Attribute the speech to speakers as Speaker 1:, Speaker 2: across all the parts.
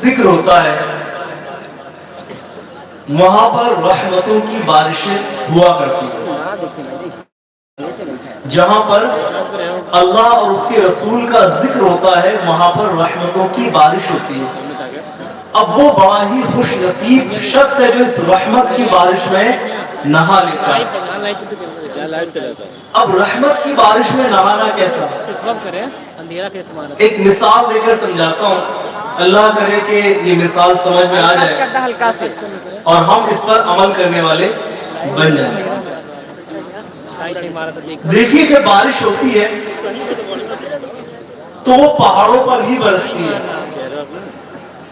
Speaker 1: ذکر ہوتا ہے وہاں پر رحمتوں کی بارشیں ہوا کرتی ہیں. جہاں پر اللہ اور اس کے رسول کا ذکر ہوتا ہے وہاں پر رحمتوں کی بارش ہوتی ہے. اب وہ بڑا ہی خوش نصیب شخص ہے جو اس رحمت کی بارش میں نہا لیتا ہے. اب رحمت کی بارش میں نہانا کیسا؟ ایک مثال دے کر سمجھاتا ہوں. اللہ کرے کہ یہ مثال سمجھ میں آ جائے اور ہم اس پر عمل کرنے والے بن جائیں. دیکھیے جب بارش ہوتی ہے تو وہ پہاڑوں پر بھی برستی ہے,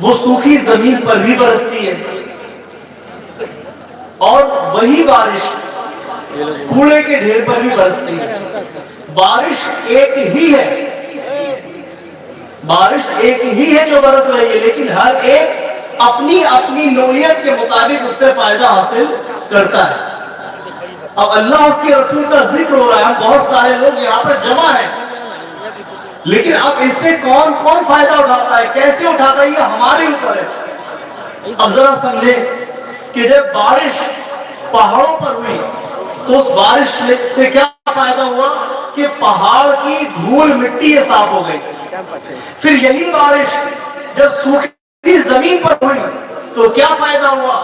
Speaker 1: وہ سوکھی زمین پر بھی برستی ہے, اور وہی بارش کوڑے کے ڈھیر پر بھی برستی ہے. بارش ایک ہی ہے, بارش ایک ہی ہے جو برس رہی ہے, لیکن ہر ایک اپنی اپنی نوعیت کے مطابق اس سے فائدہ حاصل کرتا ہے. اب اللہ اس کے رسول کا ذکر ہو رہا ہے, ہم بہت سارے لوگ یہاں پر جمع ہیں, لیکن اب اس سے کون کون فائدہ اٹھاتا ہے, کیسے اٹھاتا ہے, یہ ہمارے اوپر ہے. اب ذرا سمجھیں کہ جب بارش پہاڑوں پر ہوئی تو اس بارش سے کیا فائدہ ہوا کہ پہاڑ کی دھول مٹی صاف ہو گئی. پھر یہی بارش جب سوکھی زمین پر ہوئی تو کیا فائدہ ہوا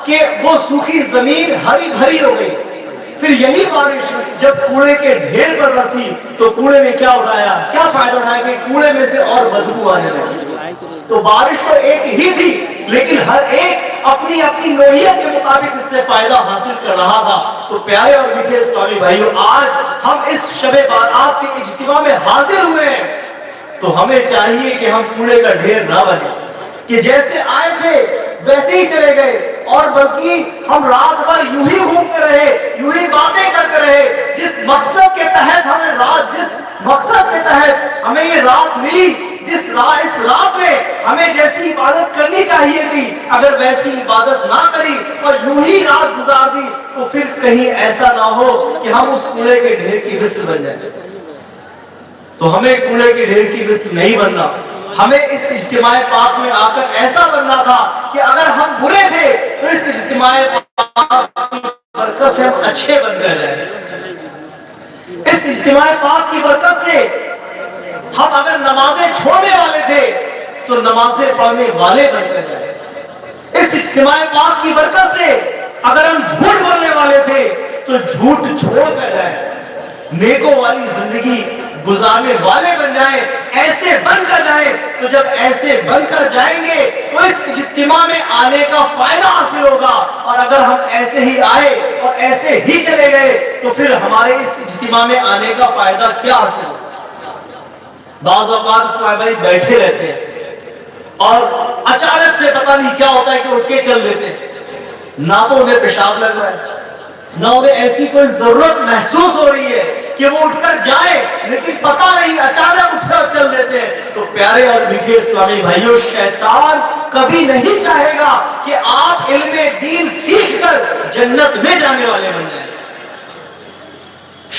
Speaker 1: کہ وہ سوکھی زمین ہری بھری ہو گئی. پھر یہی بارش جب کوڑے کے ڈھیر پر برسی تو کوڑے میں کیا اٹھایا, کیا فائدہ اٹھایا کہ کوڑے میں سے اور بدبو آنے لگی. تو بارش تو ایک ہی تھی لیکن ہر ایک اپنی اپنی نوعیت کے مطابق اس سے فائدہ حاصل کر رہا تھا. تو پیارے اور میٹھے اسلامی بھائیوں, آج ہم اس شب بارات کے اجتماع میں حاضر ہوئے ہیں تو ہمیں چاہیے کہ ہم کوڑے کا ڈھیر نہ بنیں کہ جیسے آئے تھے ویسے ہی چلے گئے, اور بلکہ ہم رات بھر یوں ہی گھومتے رہے, یوں ہی باتیں کرتے رہے. جس مقصد کے تحت ہمیں رات, جس مقصد کے تحت ہمیں یہ رات ملی, اس رات میں ہمیں جیسی عبادت کرنی چاہیے تھی, اگر ویسی عبادت نہ کری اور یوں ہی رات گزار دی تو پھر کہیں ایسا نہ ہو کہ ہم اس کوڑے کے ڈھیر کی مثل بن جائیں. تو ہمیں کوڑے کے ڈھیر کی مثل نہیں بننا, ہمیں اس اجتماع پاک میں آ کر ایسا بننا تھا کہ اگر ہم برے تھے تو اس اجتماع پاک کی برکت سے ہم اچھے بن کر جائیں. اس اجتماع پاک کی برکت سے ہم اگر نمازیں چھوڑنے والے تھے تو نمازیں پڑھنے والے بن کر جائیں. اس اجتماع پاک کی برکت سے اگر ہم جھوٹ بولنے والے تھے تو جھوٹ چھوڑ کر جائیں, نیکوں والی زندگی گزارنے والے بن جائیں, ایسے بن کر جائیں. تو جب ایسے بن کر جائیں گے تو اس اجتماع میں آنے کا فائدہ حاصل ہوگا, اور اگر ہم ایسے ہی آئے اور ایسے ہی چلے گئے تو پھر ہمارے اس اجتماع میں آنے کا فائدہ کیا حاصل ہوگا. بعض اوقات اسلام بھائی بیٹھے رہتے ہیں اور اچانک سے پتہ نہیں کیا ہوتا ہے کہ اٹھ کے چل دیتے ہیں, نہ تو انہیں پیشاب لگ رہا ہے, نہ انہیں ایسی کوئی ضرورت محسوس ہو رہی ہے کہ وہ اٹھ کر جائے, لیکن پتہ نہیں اچانک اٹھ کر چل دیتے ہیں. تو پیارے اور میٹھے اسلامی بھائیوں, شیطان کبھی نہیں چاہے گا کہ آپ علم دین سیکھ کر جنت میں جانے والے بن جائیں.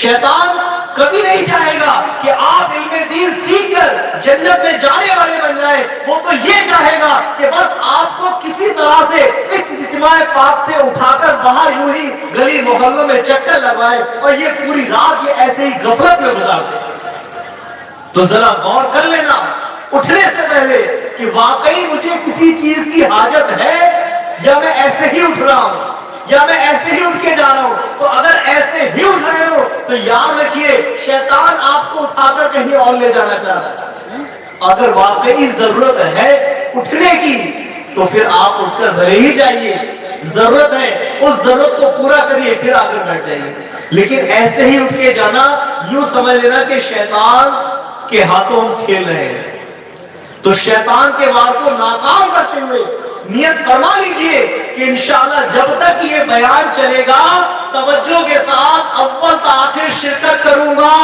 Speaker 1: شیطان کبھی نہیں چاہے گا کہ آپ علم دین سیکھ کر جنت میں جانے والے بن جائیں. وہ تو یہ چاہے گا کہ بس آپ کو کسی طرح سے اس اجتماع پاک سے اٹھا کر باہر یوں ہی گلی محلوں میں چکر لگائے اور یہ پوری رات یہ ایسے ہی غفلت میں گزار دے. تو ذرا غور کر لینا اٹھنے سے پہلے کہ واقعی مجھے کسی چیز کی حاجت ہے یا میں ایسے ہی اٹھ رہا ہوں یا میں ایسے ہی اٹھ کے جا رہا ہوں. تو اگر ایسے ہی اٹھ رہے ہو تو یاد رکھیے شیطان آپ کو اٹھا کر کہیں اور لے جانا چاہ رہا ہے. اگر واقعی ضرورت ہے اٹھنے کی تو پھر آپ اٹھ کر بھلے ہی جائیے, ضرورت ہے اس ضرورت کو پورا کریے پھر آ کر بیٹھ جائیے. لیکن ایسے ہی اٹھ کے جانا یوں سمجھ لینا کہ شیطان کے ہاتھوں ہم کھیل رہے ہیں. تو شیطان کے وار کو ناکام کرتے ہوئے نیت فرما لیجئے کہ انشاءاللہ جب تک یہ بیان چلے گا توجہ کے ساتھ اول تا آخر شرکت کروں گا.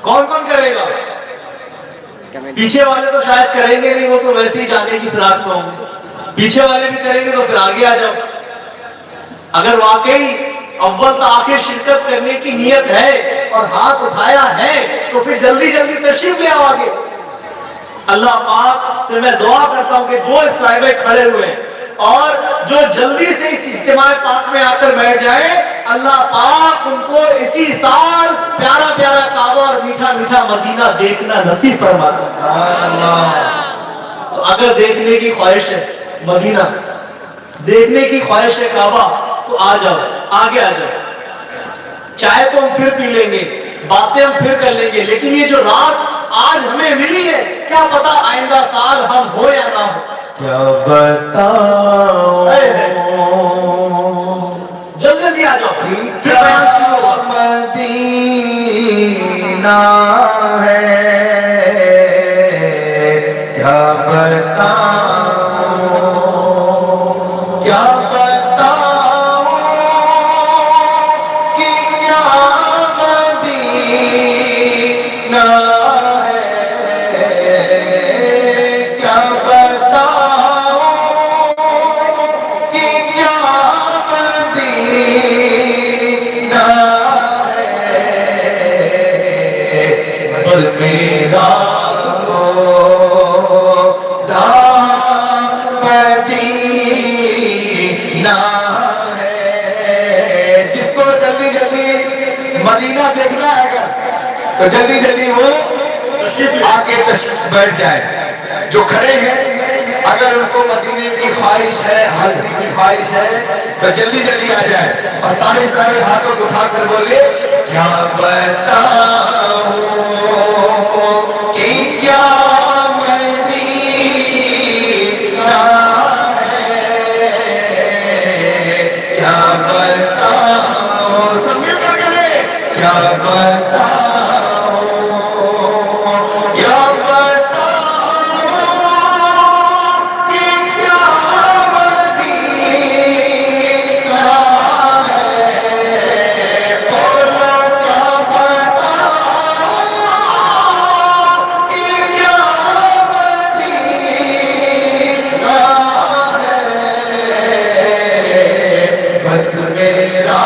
Speaker 1: کون کون کرے گا؟ پیچھے والے تو شاید کریں گے نہیں, وہ تو ویسے ہی جانے کی فراق میں ہوں گے. پیچھے والے بھی کریں گے تو پھر آگے آ جاؤ. اگر واقعی اول تا آخر شرکت کرنے کی نیت ہے اور ہاتھ اٹھایا ہے تو پھر جلدی جلدی تشریف لے آؤ آگے. اللہ پاک سے میں دعا کرتا ہوں کہ جو اس ٹائم میں کھڑے ہوئے ہیں اور جو جلدی سے اس اجتماع پاک میں آ کر بیٹھ جائے، اللہ پاک ان کو اسی سال پیارا پیارا کعبہ اور میٹھا میٹھا مدینہ دیکھنا نصیب فرماتا۔ تو اگر دیکھنے کی خواہش ہے مدینہ، دیکھنے کی خواہش ہے کعبہ، تو آ جاؤ، آگے آ جاؤ۔ چائے تو ہم پھر پی لیں گے، باتیں ہم پھر کر لیں گے، لیکن یہ جو رات آج ہمیں ملی ہے، کیا پتا آئندہ سال ہم ہو یا نہ ہو۔
Speaker 2: کیا بتاؤں
Speaker 1: جلدی جلدی آ جاؤ، پھر بیان شروع ہوا۔
Speaker 2: مدینہ ہے کیا بتاؤں، کیا بتاؤں کہ کیا مدینہ ہے، کیا بتاؤں کہ کیا مدینہ ہے، بس میرا مدینہ ہے۔ جس کو جلدی جلدی مدینہ دیکھنا ہے اگر تو جلدی جلدی وہ آ کے تشریف بیٹھ جائے۔ جو کھڑے ہیں اگر ان کو مدینے کی خواہش ہے، حاضری کی خواہش ہے تو جلدی جلدی آ جائے اور سارے ہاتھوں کو اٹھا کر بولے کیا بتاؤں کہ کیا مدینہ ہے، کیا بتاؤں، سب مل کر کہے کیا بتاؤں، کیا بتاؤں کہ کیا مدینہ ہے، بولو کیا بتاؤں کہ کیا مدینہ ہے، بس میرا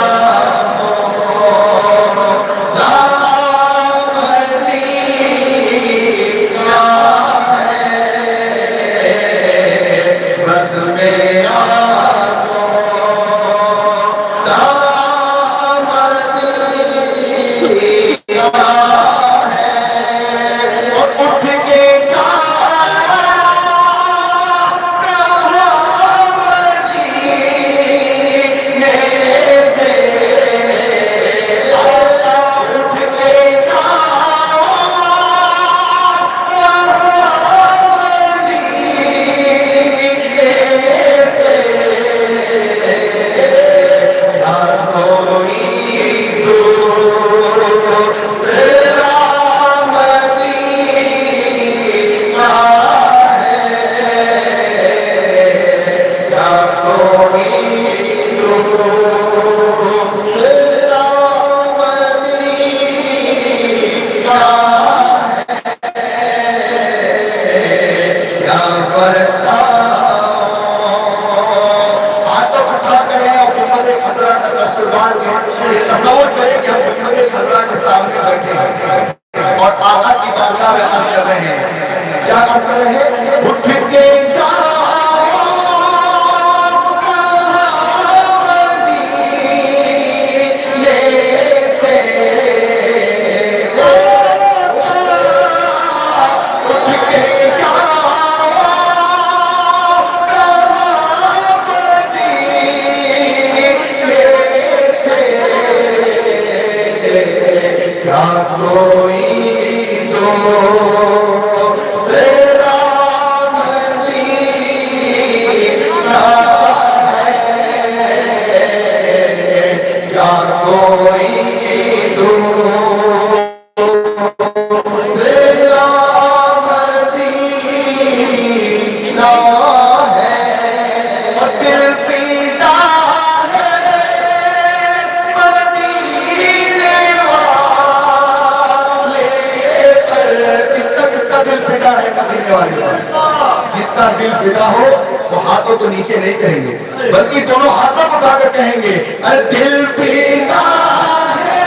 Speaker 2: تصور کریں کہ ہم محمد خضرا کے سامنے بیٹھے ہیں اور آقا کی بارگاہ میں عرض کر رہے ہیں، کیا عرض کر رہے ہیں؟ اٹھ کے جاؤ مدینے سے، اٹھ کے جاؤ کیا کوئی دوسرا مدینہ ہے، کیا کوئی دوسرا مدینہ ہے، اور دل پیدا ہے مدینے دل فدا ہے مدینے والے، جس کا دل فدا ہو وہ ہاتھوں تو نیچے نہیں کریں گے بلکہ دونوں ہاتھوں کو اٹھا کر کہیں گے ارے دل فدا ہے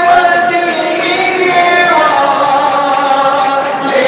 Speaker 2: مدینے والے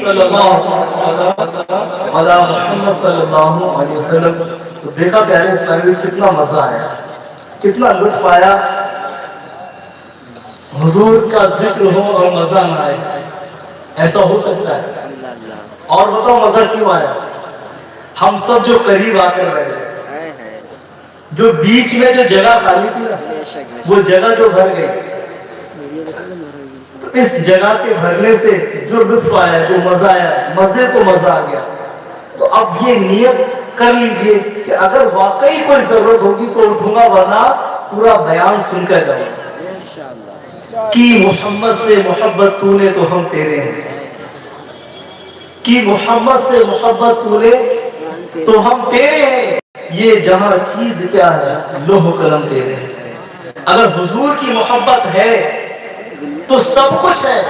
Speaker 1: صلی اللہ علی محمد صلی اللہ علیہ وسلم. تو دیکھا پیارے اسلامی کتنا مزہ آیا, کتنا لطف آیا. حضور کا ذکر ہو اور مزہ نہ آئے, ایسا ہو سکتا ہے؟ اور بتاؤ مزہ کیوں آیا؟ ہم سب جو قریب آ کر بیٹھے, جو بیچ میں جو جگہ خالی تھی نا, وہ جگہ جو بھر گئی, تو اس جگہ کے بھرنے سے جو لطف آیا, جو مزہ آیا, مزے کو مزہ آ گیا. تو اب یہ نیت کر لیجئے کہ اگر واقعی کوئی ضرورت ہوگی تو اٹھوں گا, ورنہ پورا بیان سن کر جاؤں گا. کہ محمد سے محبت تو نے تو ہم تیرے ہیں, کہ محمد سے محبت تو نے تو ہم تیرے ہیں. یہ جہاں چیز کیا ہے, لوح قلم تیرے ہیں. اگر حضور کی محبت ہے تو سب کچھ ہے,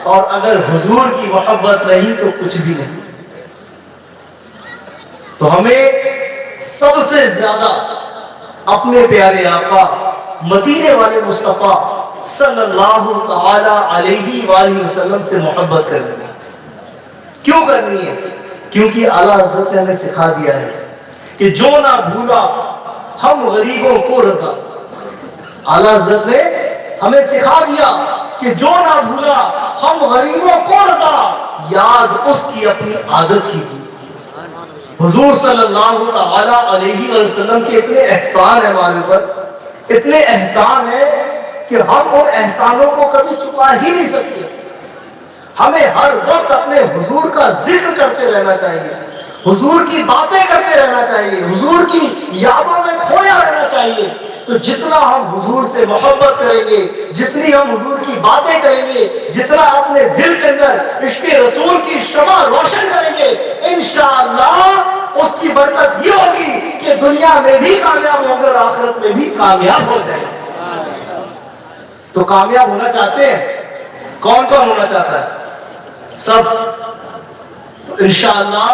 Speaker 1: اور اگر حضور کی محبت نہیں تو کچھ بھی نہیں. تو ہمیں سب سے زیادہ اپنے پیارے آقا مدینے والے مصطفیٰ صلی اللہ تعالی علیہ وآلہ وسلم سے محبت کرنی ہے. کیوں کرنی ہے؟ کیونکہ اعلیٰ حضرت نے ہمیں سکھا دیا ہے کہ جو نہ بھولا ہم غریبوں کو رضا. اعلیٰ حضرت نے ہمیں سکھا دیا کہ جو نہ بھولا ہم غریبوں کو رضا, یاد اس کی اپنی عادت کیجیے. حضور صلی اللہ تعالی علیہ وسلم کے اتنے احسان ہیں ہمارے اوپر, اتنے احسان ہیں کہ ہم ان احسانوں کو کبھی چکا ہی نہیں سکتے. ہمیں ہر وقت اپنے حضور کا ذکر کرتے رہنا چاہیے, حضور کی باتیں کرتے رہنا چاہیے, حضور کی یادوں میں کھویا رہنا چاہیے. تو جتنا ہم حضور سے محبت کریں گے, جتنی ہم حضور کی باتیں کریں گے, جتنا اپنے دل کے اندر عشق رسول کی شمع روشن کریں گے, انشاءاللہ اس کی برکت یہ ہوگی کہ دنیا میں بھی کامیاب ہوں گے اور آخرت میں بھی کامیاب ہو جائیں گے. تو کامیاب ہونا چاہتے ہیں؟ کون کون ہونا چاہتا ہے؟ سب. تو انشاءاللہ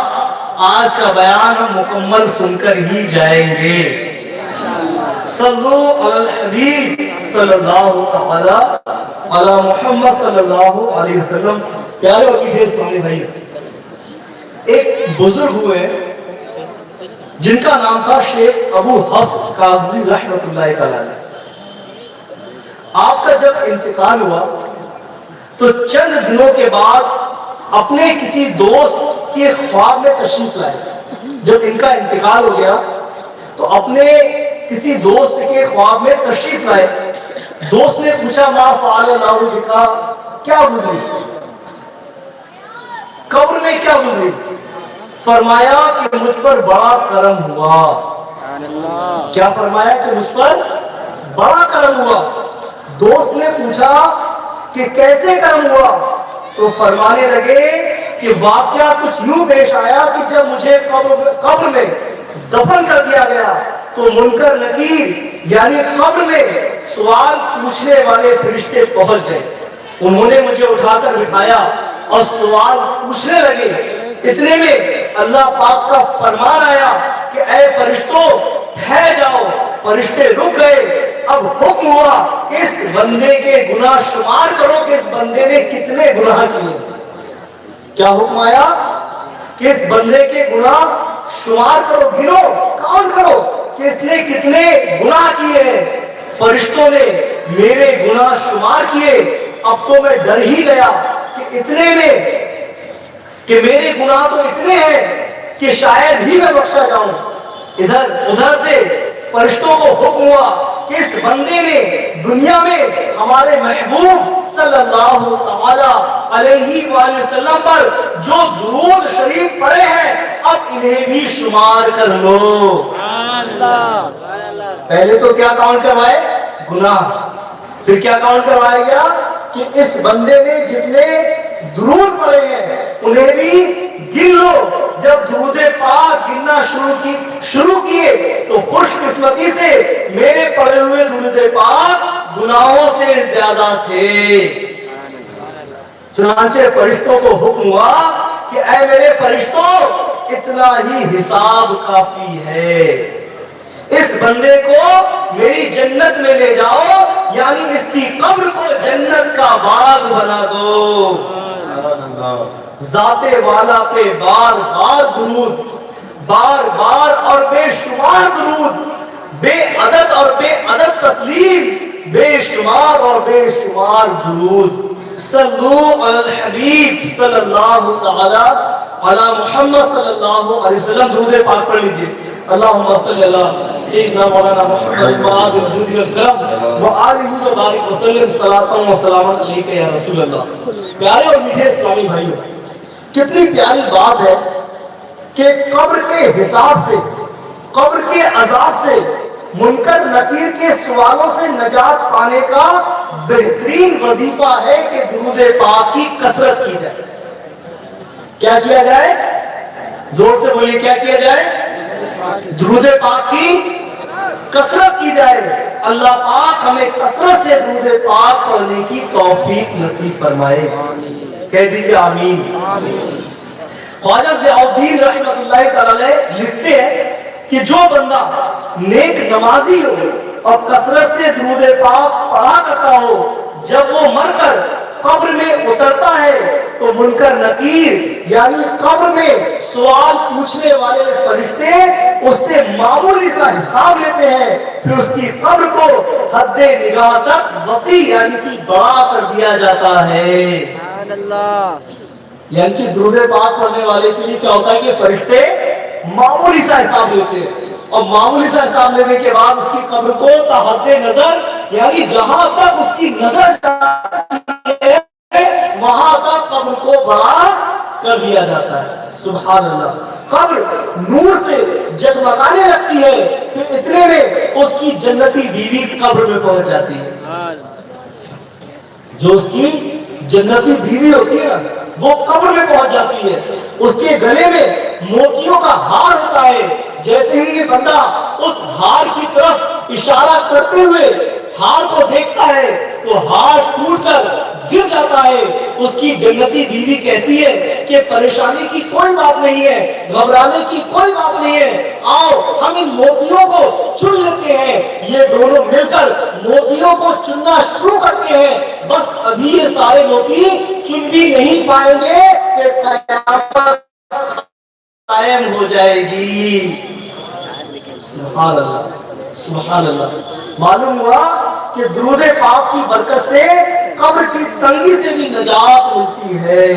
Speaker 1: آج کا بیان ہم مکمل سن کر ہی جائیں گے. صلو علی الحبیب صلی اللہ تعالی علی محمد صلی اللہ علیہ وسلم. پیارے اور میٹھے اسلامی بھائی, ایک بزرگ ہوئے جن کا نام تھا شیخ ابو حفص کاغذی رحمۃ اللہ تعالی. آپ کا جب انتقال ہوا تو چند دنوں کے بعد اپنے کسی دوست کے خواب میں تشریف لائے. جب ان کا انتقال ہو گیا تو اپنے کسی دوست کے خواب میں تشریف لائے. دوست نے پوچھا ما فعل اللہ بکا, کیا گزری, قبر میں کیا گزری؟ فرمایا کہ مجھ پر بڑا کرم ہوا. کیا فرمایا؟ کہ مجھ پر بڑا کرم ہوا. دوست نے پوچھا کہ کیسے کرم ہوا؟ تو فرمانے لگے کہ واقعہ کچھ یوں پیش آیا کہ جب مجھے قبر میں دفن کر دیا گیا تو منکر نکیر یعنی قبر میں سوال پوچھنے والے فرشتے پہنچ گئے. انہوں نے مجھے اٹھا کر بٹھایا اور سوال پوچھنے لگے. اتنے میں اللہ پاک کا فرمان آیا کہ اے فرشتوں ٹھہر جاؤ. فرشتے رک گئے. اب حکم ہوا کہ اس بندے کے گناہ شمار کرو کہ اس بندے نے کتنے گناہ کیے. کیا حکم آیا؟ کہ اس بندے کے گناہ شمار کرو, گنو, کاؤنٹ کرو کہ اس نے کتنے گناہ کیے ہیں. فرشتوں نے میرے گناہ شمار کیے. اب تو میں ڈر ہی گیا کہ اتنے میں کہ میرے گناہ تو اتنے ہیں کہ شاید ہی میں بخشا جاؤں. ادھر سے فرشتوں کو حکم ہوا کہ اس بندے نے دنیا میں ہمارے محبوب صلی اللہ تعالی علیہ وآلہ وسلم پر جو درود شریف پڑھے ہیں اب انہیں بھی شمار کر لو. پہلے تو کیا کاؤنٹ کروائے؟ گناہ. پھر کیا کاؤنٹ کروایا گیا کہ اس بندے نے جتنے درود پڑھے ہیں انہیں بھی گن لو. جب درود پاک گننا شروع کیے تو خوش قسمتی سے میرے پڑھے ہوئے درود پاک گناہوں سے زیادہ تھے. چنانچہ فرشتوں کو حکم ہوا کہ اے میرے فرشتوں اتنا ہی حساب کافی ہے. اس بندے کو میری جنت میں لے جاؤ یعنی اس کی قبر کو جنت کا باغ بنا دو. ذات والا پہ بار بار درود، بار بار اور بے شمار درود، بے عدد اور بے عدد تسلیم، بے شمار اور بے شمار درود. صلو علی الحبیب صلی اللہ تعالی علی محمد صلی اللہ علیہ وسلم. درود پاک پڑھ لیجئے. اللہم صلی اللہ سیدنا مولانا محمد معاذ الجود والکرم وآلہ وبارک وسلم صلاۃ و سلام علیک یا رسول اللہ. پیارے اور میٹھے اسلامی بھائیوں، کتنی پیاری بات ہے کہ قبر کے حساب سے، قبر کے عذاب سے، منکر نکیر کے سوالوں سے نجات پانے کا بہترین وظیفہ ہے کہ درود پاک کی کثرت کی جائے. کیا کیا جائے؟ زور سے بولیے، کیا کیا جائے؟ درود پاک کی کثرت کی جائے. اللہ پاک ہمیں کثرت سے درود پاک پڑھنے کی توفیق نصیب فرمائے. کہہ دیجیے آمین. خواجہ ضیاء الدین رحمۃ اللہ تعالی لکھتے ہیں کہ جو بندہ نیک نمازی ہو اور کثرت سے درود پاک پڑھا کرتا ہو، جب وہ مر کر قبر میں اترتا ہے تو منکر نکیر یعنی قبر میں سوال پوچھنے والے فرشتے اس سے معمولی سا حساب لیتے ہیں، پھر اس کی قبر کو حد نگاہ تک وسیع یعنی کہ بڑا کر دیا جاتا ہے. یعنی کہ درود پاک پڑھنے والے کے لیے کیا ہوتا ہے کہ فرشتے معمولی سا حساب لیتے ہیں، اور معمولی سا حساب لینے کے بعد اس کی قبر کو تحت نظر یعنی جہاں تک اس کی نظر جاتی ہے وہاں تک قبر کو بڑا کر دیا جاتا ہے. سبحان اللہ. قبر نور سے جگمگانے لگتی ہے، پھر اتنے میں اس کی جنتی بیوی قبر میں پہنچ جاتی ہے. جو اس کی جنتی بیوی ہوتی ہے وہ قبر میں پہنچ جاتی ہے. اس کے گلے میں موتیوں کا ہار ہوتا ہے. جیسے ہی یہ بندہ اس ہار کی طرف اشارہ کرتے ہوئے ہار کو دیکھتا ہے تو ہار ٹوٹ کر گر جاتا ہے. اس کی جنتی بیوی کہتی ہے کہ پریشانی کی کوئی بات نہیں ہے، گھبرانے کی کوئی بات نہیں ہے، آؤ ہم ان موتیوں کو چن لیتے ہیں. یہ دونوں مل کر موتیوں کو چننا شروع کرتے ہیں. بس ابھی یہ سارے موتی چن بھی نہیں پائیں گے کہ قیامت قائم ہو جائے گی. سبحان اللہ، سبحان اللہ. معلوم ہوا کہ درود پاک کی برکت سے قبر کی تنگی سے بھی نجات ملتی ہے،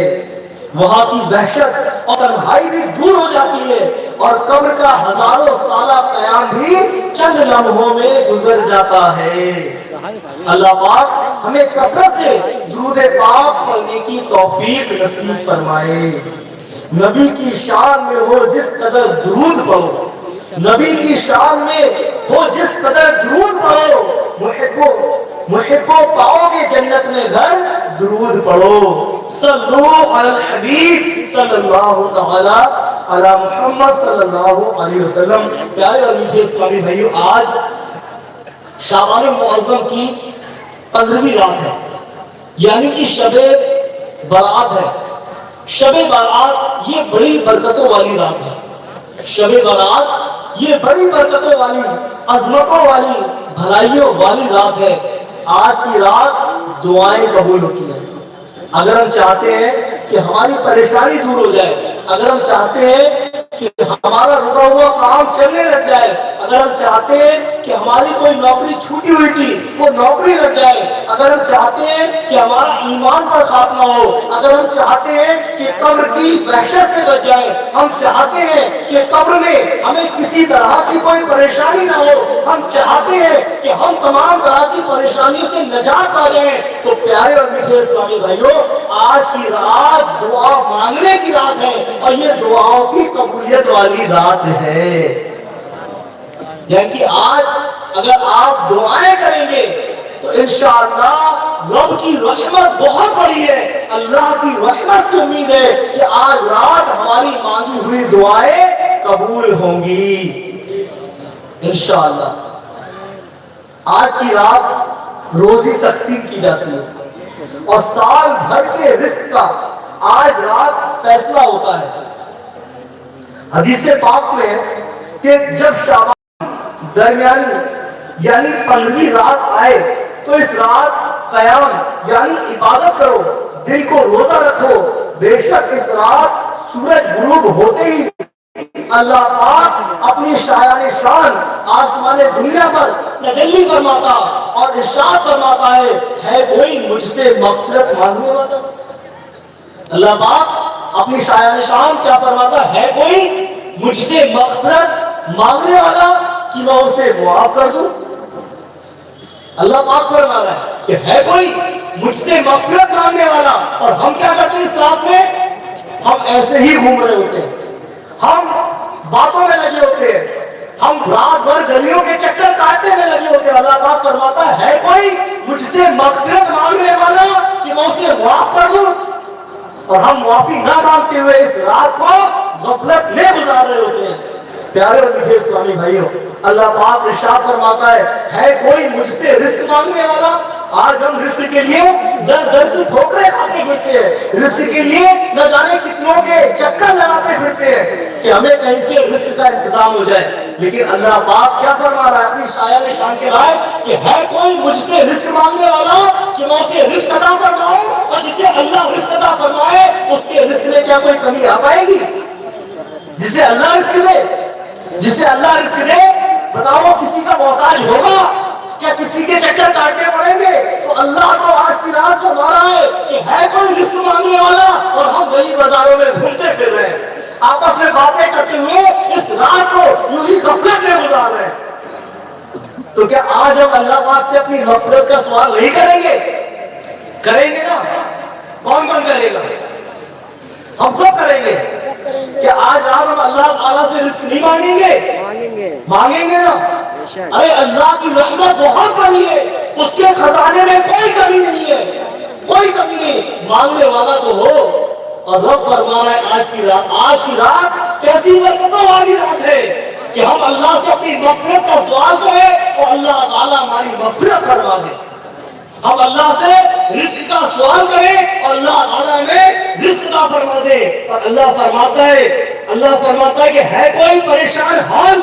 Speaker 1: وہاں کی وحشت اور تنہائی بھی دور ہو جاتی ہے، اور قبر کا ہزاروں سالہ قیام بھی چند لمحوں میں گزر جاتا ہے. اللہ پاک ہمیں کثرت سے درود پاک پڑھنے کی توفیق نصیب فرمائے. نبی کی شان میں ہو جس قدر درود پڑھو، نبی کی شان میں ہو جس قدر درود پڑھو، محبو پاؤ گے جنت میں گھر، درود پڑھو. صلو علی الحبیب صلی اللہ تعالی علی محمد صلی اللہ علیہ وسلم. پیارے اور میٹھے اسلامی بھائیو، آج شعبان المعظم کی 15ویں رات ہے، یعنی کہ شب برات ہے. شب برات یہ بڑی برکتوں والی رات ہے. شب برات یہ بڑی برکتوں والی، عظمتوں والی، بھلائیوں والی رات ہے. آج کی رات دعائیں قبول ہوتی ہیں. اگر ہم چاہتے ہیں کہ ہماری پریشانی دور ہو جائے، اگر ہم چاہتے ہیں کہ ہمارا رکا ہوا کام چلنے لگ جائے، اگر ہم چاہتے ہیں کہ ہماری کوئی نوکری چھوٹی ہوئی تھی وہ نوکری لگ جائے، اگر ہم چاہتے ہیں کہ ہمارا ایمان پر خاتمہ ہو، اگر ہم چاہتے ہیں کہ قبر کی وحشت سے بچ جائے، ہم چاہتے ہیں کہ قبر میں ہمیں کسی طرح کی کوئی پریشانی نہ ہو، ہم چاہتے ہیں کہ ہم تمام طرح کی پریشانیوں سے نجات پا جائیں، تو پیارے اور میٹھے اسلامی بھائیوں، آج کی رات دعا مانگنے کی رات ہے، اور یہ دعاؤں کی قبولیت والی رات ہے. یعنی کہ آج اگر آپ دعائیں کریں گے تو انشاءاللہ رب کی رحمت بہت بڑی ہے. اللہ کی رحمت سے امید ہے کہ آج رات ہماری مانگی ہوئی دعائیں قبول ہوں گی انشاءاللہ. آج کی رات روزی تقسیم کی جاتی ہے اور سال بھر کے رزق کا آج رات فیصلہ ہوتا ہے. حدیث پاک میں ہے کہ جب شعبان درمیانی یعنی 15ویں رات آئے تو اس رات قیام یعنی عبادت کرو، دل کو روزہ رکھو. بے شک اس رات سورج غروب ہوتے ہی اللہ پاک اپنی شایان شان آسمان دنیا پر تجلی فرماتا اور ارشاد فرماتا ہے کوئی مجھ سے مغفرت مانگنے والا. اللہ پاک اپنی شایان شان کیا فرماتا ہے کوئی مجھ سے مغفرت مانگنے والا کہ میں اسے معاف کر دوں. اللہ پاک فرما رہا ہے کہ ہے کوئی مجھ سے مغفرت مانگنے والا. اور ہم کیا کرتے ہیں اس رات میں؟ ہم ایسے ہی گھوم رہے ہوتے ہیں، ہم باتوں میں لگے ہوتے ہیں، ہم رات بھر گلیوں کے چکر کاٹنے میں لگے ہوتے ہیں. اللہ پاک فرماتا ہے کوئی مجھ سے مغفرت مانگنے والا کہ میں اسے معاف کر دوں. اور ہم معافی نہ مانگتے ہوئے اس رات کو غفلت میں گزار رہے ہوتے ہیں. پیارے اور میٹھے اسلامی بھائیوں، اللہ پاک ارشاد فرماتا ہے کوئی مجھ سے رزق مانگنے والا. آج ہم رزق کے لیے در در کی ٹھوکریں کھاتے پھرتے ہیں، رزق کے لیے نہ جانے کتنوں کے چکر لگاتے پھرتے ہیں کہ ہمیں کہیں سے رزق کا انتظام ہو جائے. لیکن اللہ پاک کیا فرما رہا ہے اپنی شایان شان کے لائق کہ ہے کوئی مجھ سے رزق مانگنے والا کہ میں اسے رزق عطا فرماؤں. اور جسے اللہ رزق عطا فرمائے اس کے رزق میں کیا کوئی کمی آ پائے گی؟ جسے اللہ رزق دے، جسے اللہ رزق دے، بتاؤ کسی کا محتاج ہوگا کیا؟ کسی کے چکر کاٹنے پڑیں گے؟ تو اللہ کو آج کی رات کو مارا ہے کہ ہے کوئی رزق مانگنے والا اور ہم گلی بازاروں میں گھومتے پھر رہے ہیں، آپس میں باتیں کرتے ہوئے اس رات کو یوں ہی غفلت میں گزار رہے ہیں. تو کیا آج ہم اللہ پاک سے اپنی غفلت کا سوال نہیں کریں گے؟ کریں گے نا. کون کرے گا؟ ہم سب کریں گے. کہ آج رات ہم اللہ تعالیٰ سے رزق نہیں مانگیں گے؟ مانگیں گے نا. ارے اللہ کی رحمت بہت بڑی ہے، اس کے خزانے میں کوئی کمی نہیں ہے، کوئی کمی نہیں. مانگنے والا تو ہو. اور رب فرما رہا ہے آج کی رات کیسی برکتوں والی رات ہے کہ ہم اللہ سے اپنی مغفرت کا سوال کریں اور اللہ تعالیٰ ہماری مغفرت فرما دے. ہم اللہ سے رزق کا سوال کریں اور اللہ تعالیٰ ہمیں رزق عطا فرما دے. اور اللہ فرماتا ہے کہ ہے کوئی پریشان حال.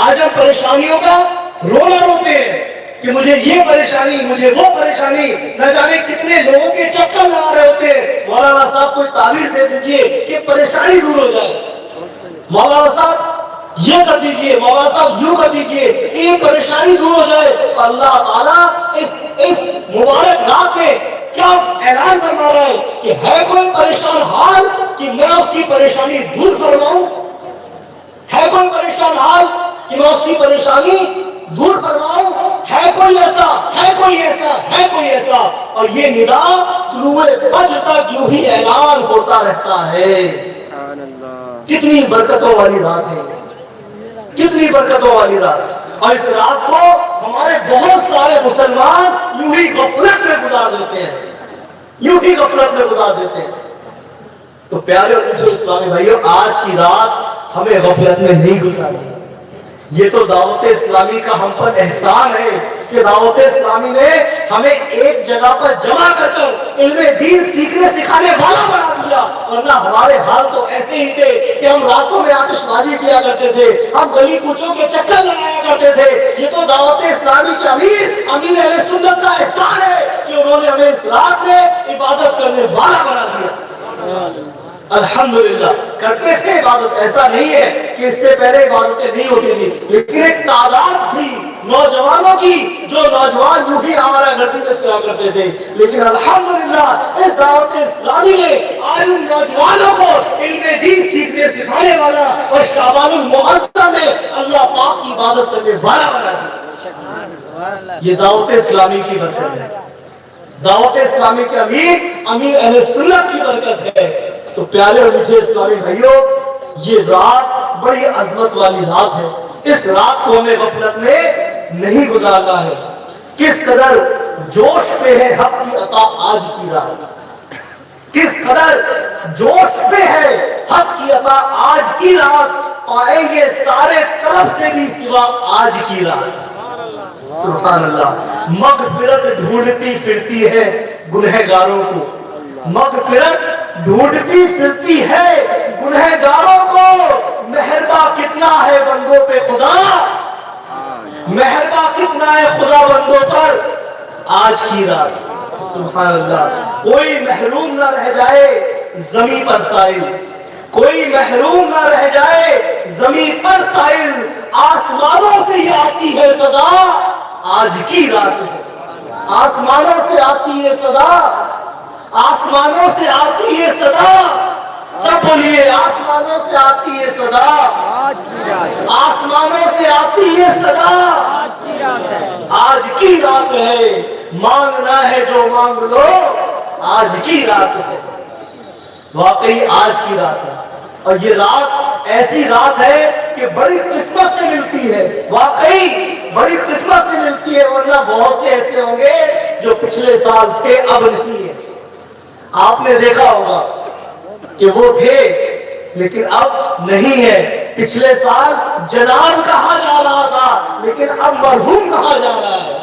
Speaker 1: آج ہم پریشانیوں کا رونا روتے ہیں کہ مجھے یہ پریشانی، مجھے وہ پریشانی، نہ جانے کتنے لوگوں کے چکر لگا رہے ہوتے ہیں. مولانا صاحب کوئی تعویذ دے دیجئے کہ پریشانی دور ہو جائے، مولانا صاحب یہ کر دیجئے، مولانا صاحب یوں کر دیجئے کہ پریشانی دور ہو جائے. اللہ تعالیٰ اس مبارک رات میں کیا اعلان فرما رہا ہے کہ ہے کوئی پریشان حال کہ میں اس کی پریشانی دور فرماؤں. ہے کوئی پریشان حال کہ میں اس کی پریشانی دور فرماؤں. ہے کوئی ایسا، ہے کوئی ایسا، ہے کوئی ایسا. اور یہ ندا طلوع فجر تک یوں ہی اعلان ہوتا رہتا ہے. کتنی برکتوں والی رات ہے، کتنی برکتوں والی رات. اور اس رات کو ہمارے بہت سارے مسلمان یوں ہی غفلت میں گزار دیتے ہیں، یوں ہی غفلت میں گزار دیتے ہیں. تو پیارے اور میٹھے اسلامی بھائیوں، آج کی رات ہمیں غفلت میں نہیں گزارنی. یہ تو دعوت اسلامی کا ہم پر احسان ہے کہ دعوت اسلامی نے ہمیں ایک جگہ پر جمع کر کر علم دین سیکھنے سکھانے والا بنا دیا. ورنہ ہمارے حال تو ایسے ہی تھے کہ ہم راتوں میں آتش بازی کیا کرتے تھے، ہم گلی کوچوں کے چکر لگایا کرتے تھے. یہ تو دعوت اسلامی کے امیر اہل سنت کا احسان ہے کہ انہوں نے ہمیں اس رات میں عبادت کرنے والا بنا دیا. الحمدللہ کرتے تھے عبادت، ایسا نہیں ہے کہ اس سے پہلے عبادتیں نہیں ہوتی تھی، لیکن ایک تعداد تھی نوجوانوں کی جو نوجوان یوں ہی ہمارا گھرتی میں کیا کرتے تھے. لیکن الحمدللہ اس دعوت اسلامی نے آج ان نوجوانوں کو علم دین سیکھنے سکھانے والا اور شعبان المعظم میں اللہ پاک کی عبادت کرنے والا بنا دیا. یہ دعوت اسلامی کی برکت ہے، دعوت اسلامی کے امیر اہل سنت کی برکت ہے. تو پیارے اور میٹھے اسلامی بھائیوں، یہ رات بڑی عظمت والی رات ہے. اس رات کو ہمیں غفلت میں نہیں گزارنا ہے. کس قدر جوش پہ ہے حق کی عطا آج کی رات، کس قدر جوش پہ ہے حق کی عطا آج کی رات. پائیں گے سارے طرف سے بھی سوا آج کی رات. سبحان اللہ. مغفرت ڈھونڈتی پھرتی ہے گنہگاروں کو، مغفرت ڈھونڈتی پھرتی ہے گنہگاروں کو. مہربا کتنا ہے بندوں پہ خدا، مہربا کتنا ہے خدا بندوں پر. آج کی رات سبحان اللہ کوئی محروم نہ رہ جائے زمین پر سائل کوئی محروم نہ رہ جائے زمین پر سائل آسمانوں سے یہ آتی ہے صدا آج کی رات ہے آسمانوں سے آتی ہے صدا آسمانوں سے آتی ہے صدا سب بولیے آسمانوں سے آتی ہے صدا
Speaker 3: آج کی رات
Speaker 1: آسمانوں سے آتی ہے صدا
Speaker 3: آج کی رات ہے
Speaker 1: آج کی رات ہے مانگنا ہے جو مانگ لو آج کی رات ہے واقعی آج کی رات ہے اور یہ رات ایسی رات ہے کہ بڑی قسمت سے ملتی ہے واقعی بڑی قسمت سے ملتی ہے ورنہ بہت سے ایسے ہوں گے جو پچھلے سال تھے اب نہیں ہے آپ نے دیکھا ہوگا کہ وہ تھے لیکن اب نہیں ہے پچھلے سال جناب کہا جا رہا تھا لیکن اب مرحوم کہا جا رہا ہے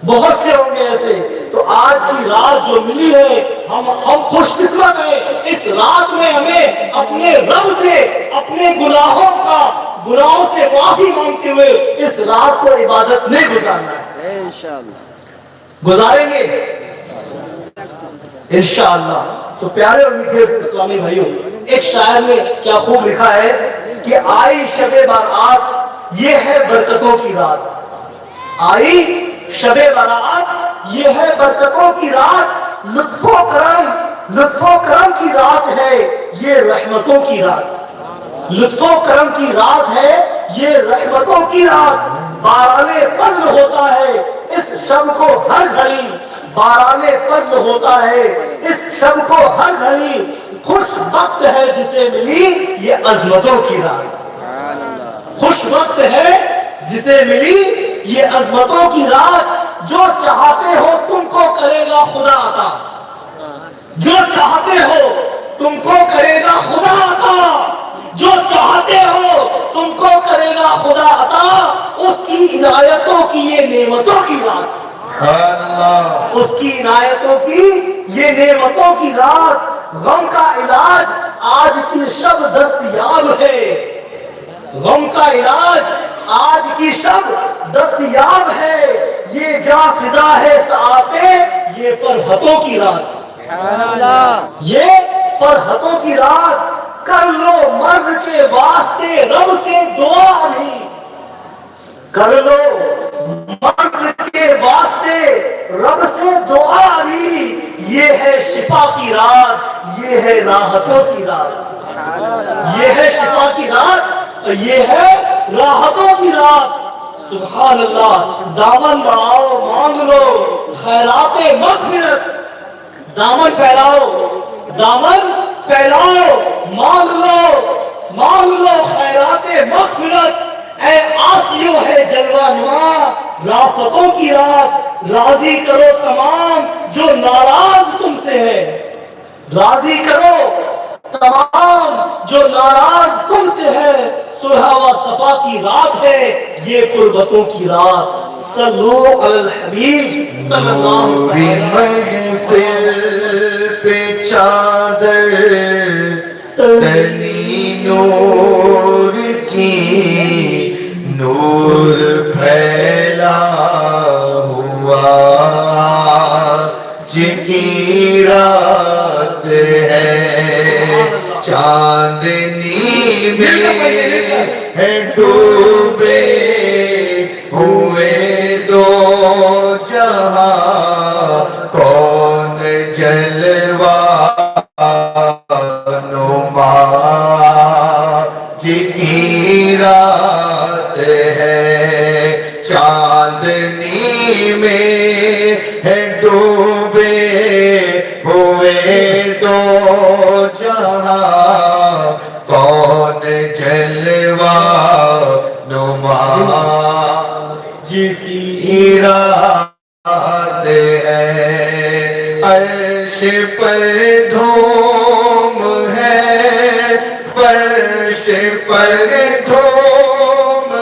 Speaker 1: بہت سے ہوں گے ایسے تو آج کی رات جو ملی ہے ہم خوش قسمت ہیں اس رات میں ہمیں اپنے رب سے اپنے گناہوں سے معافی مانگتے ہوئے اس رات کو عبادت میں گزارنا ہے
Speaker 3: انشاءاللہ
Speaker 1: گزاریں گے انشاءاللہ تو پیارے اور میٹھے اسلامی بھائیوں ایک شاعر نے کیا خوب لکھا ہے کہ آئی شب بارات یہ ہے برکتوں کی رات آئی شب بارات یہ ہے برکتوں کی رات لطف و کرم کی رات ہے یہ رحمتوں کی رات لطف و کرم کی رات ہے یہ رحمتوں کی رات باران فضل ہوتا ہے اس شب کو ہر گھڑی باران فضل ہوتا ہے اس شب کو ہر گھڑی خوش وقت ہے جسے ملی یہ عظمتوں کی رات خوش وقت ہے جسے ملی یہ عظمتوں کی رات جو چاہتے ہو تم کو کرے گا خدا عطا جو چاہتے ہو تم کو کرے گا خدا عطا جو چاہتے ہو تم کو کرے گا خدا عطا اس کی عنایتوں کی یہ نعمتوں کی رات اس کی عنایتوں کی یہ نعمتوں کی رات غم کا علاج آج کی شب دستیاب ہے غم کا علاج آج کی شب دستیاب ہے یہ جاں فضا ہے ساعتیں یہ فرحتوں کی رات یہ فرحتوں کی رات کر لو مرض کے واسطے رب سے دعا نہیں کر لو مرض کے واسطے رب سے دعا بھی یہ ہے شفا کی رات یہ ہے راحتوں کی رات یہ ہے شفا کی رات یہ ہے راحتوں کی رات سبحان اللہ دامن بڑھاؤ مانگ لو خیرات مغفرت دامن پھیلاؤ مانگ لو خیرات مغفرت اے آسیوں ہے جلوہ نما رافتوں کی رات راضی کرو تمام جو ناراض تم سے ہے راضی کرو تمام جو ناراض تم سے ہے صلح و صفا کی رات ہے یہ قربتوں کی رات صلو علی الحبیب صلی اللہ علیہ
Speaker 2: محفل پہ چادر تنی نور کی نور پھیلا ہوا جکی رات ہے چاندنی میں ہے ڈوبے ہوئے دو جہاں کون جلوہ نما جکی رات ہے چاندنی میں ہے ڈوبے ہوئے دو جہاں کون جلوہ نما جکی رات ہے عرش پر دھوم ہے فرش پر دھوم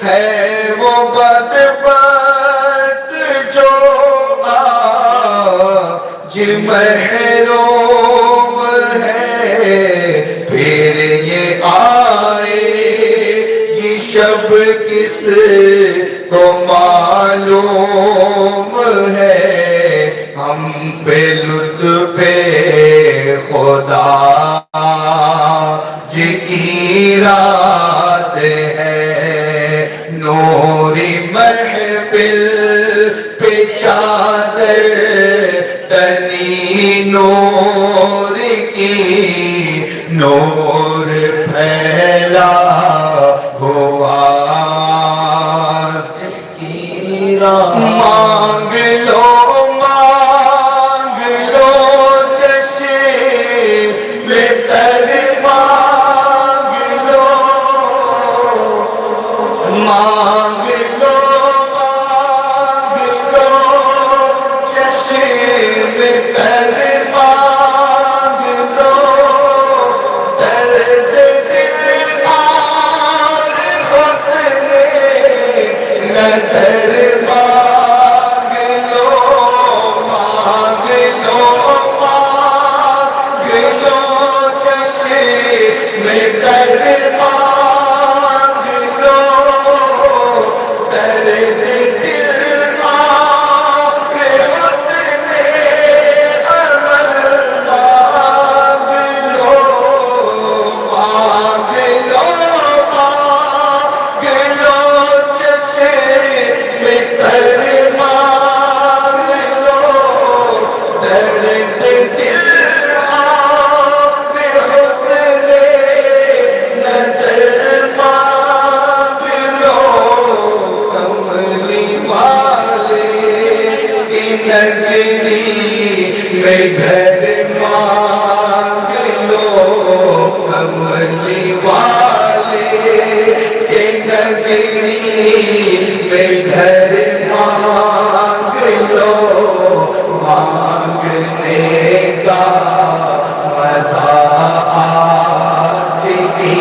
Speaker 2: ہے وہ بدبخت جو آج محروم ہے پھر یہ آئے گی شب کس کو مار لطف خدا کی رات ہے، نوری محفل پہ چادر تنی نور کی، نور پھیلا ہوا، مانگ لو چشم تر، مانگ لو چشم تر، مانگ لو درد دل اور حسن نظر، مانگ لو چشم تر، مانگ لو درد دل اور حسن عمل، مانگ لو چشم تر، مانگ لو درد دل اور حسن نظر، مانگ لو کملی والے کی نگری میں گھر، مانگ لو کملی والے کی نگری میں گھر، مانگ لو مانگنے کا مزہ آج کی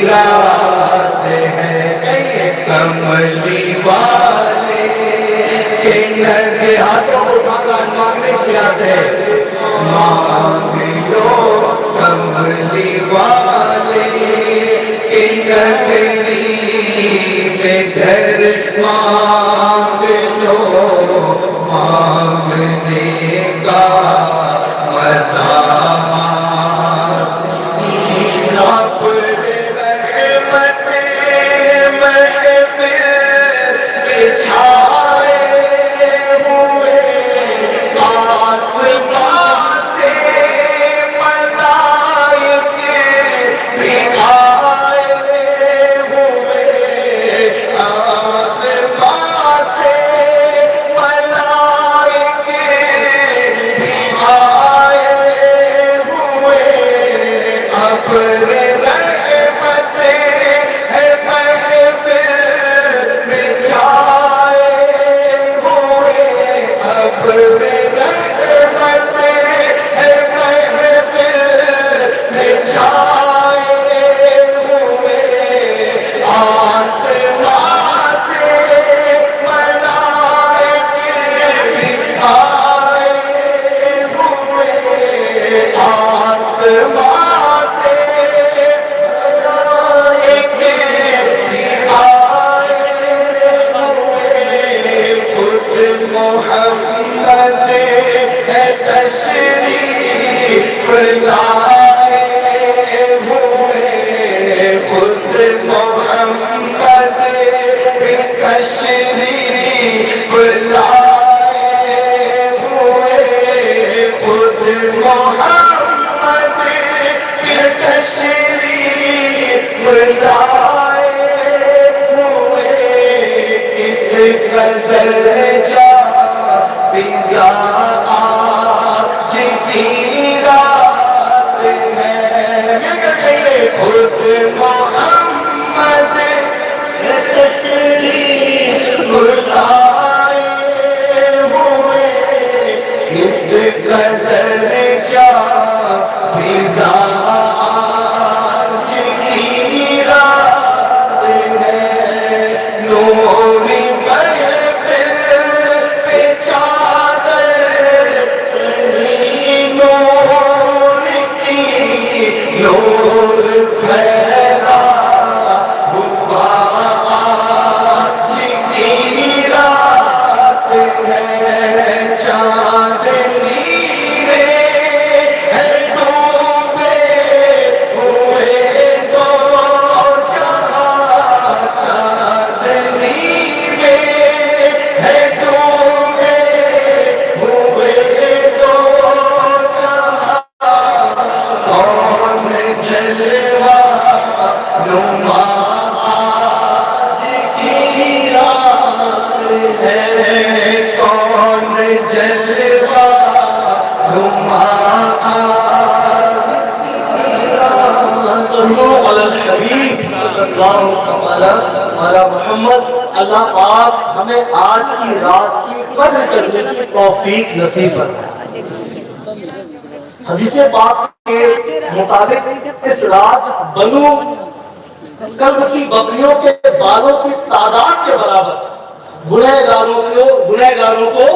Speaker 2: رات ہے، کملی والے کے نگے ہاتھوں کو اٹھا کر مانگنے کی رات ہے، مانگ لو کملی والے کے نگری میں گھر، مانگ لو مانگنے کا مزہ اپنے رحمت محفل بچھائے ہوئے، آسمان سے ملائک بھی آئے ہوئے، آسمان سے ملائک بھی آئے ہوئے، ابر رحمت ہے محفل میں چھائے ہوئے، ابر رحمت ہے محفل میں چھائے ہوئے، آسمان سے ملائک بھی آئے ہوئے، آسمان سے ملائک بھی آئے ہوئے، خود محمد ہے تشریف لائے ہوئے، خود محمد بھی تشریف لائے ہوئے، خود محمد بھی تشریف لائے ہوئے، اس قدر جا فضا آج کی رات ہے، خود محمد تشریف لائے ہوئے، اس قدر جا فضا آج کی رات ہے، نوری محفل پہ چادر تنی نور کی، نور پھیلا ہوا، آج کی رات ہے، چاندنی
Speaker 1: محمد. اللہ پاک ہمیں آج کی رات کی قدر کرنے کی توفیق نصیب فرمائے. حدیث پاک کے مطابق اس رات بنو کلب کی بکریوں کے بالوں کی تعداد کے برابر گنہگاروں کو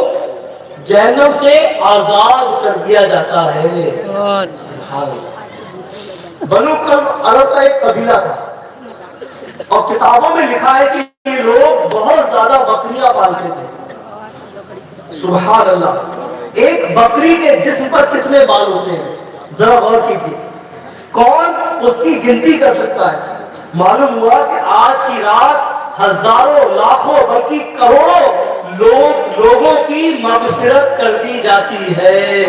Speaker 1: جہنم سے آزاد کر دیا جاتا ہے. بنو کلب عرب کا ایک قبیلہ تھا اور کتابوں میں لکھا ہے کہ یہ لوگ بہت زیادہ بکریاں پالتے تھے. سبحان اللہ. ایک بکری کے جسم پر کتنے بال ہوتے ہیں ذرا غور کیجیے. کون اس کی گنتی کر سکتا ہے؟ معلوم ہوا کہ آج کی رات ہزاروں لاکھوں بلکہ کروڑوں لوگوں کی مغفرت کر دی جاتی ہے.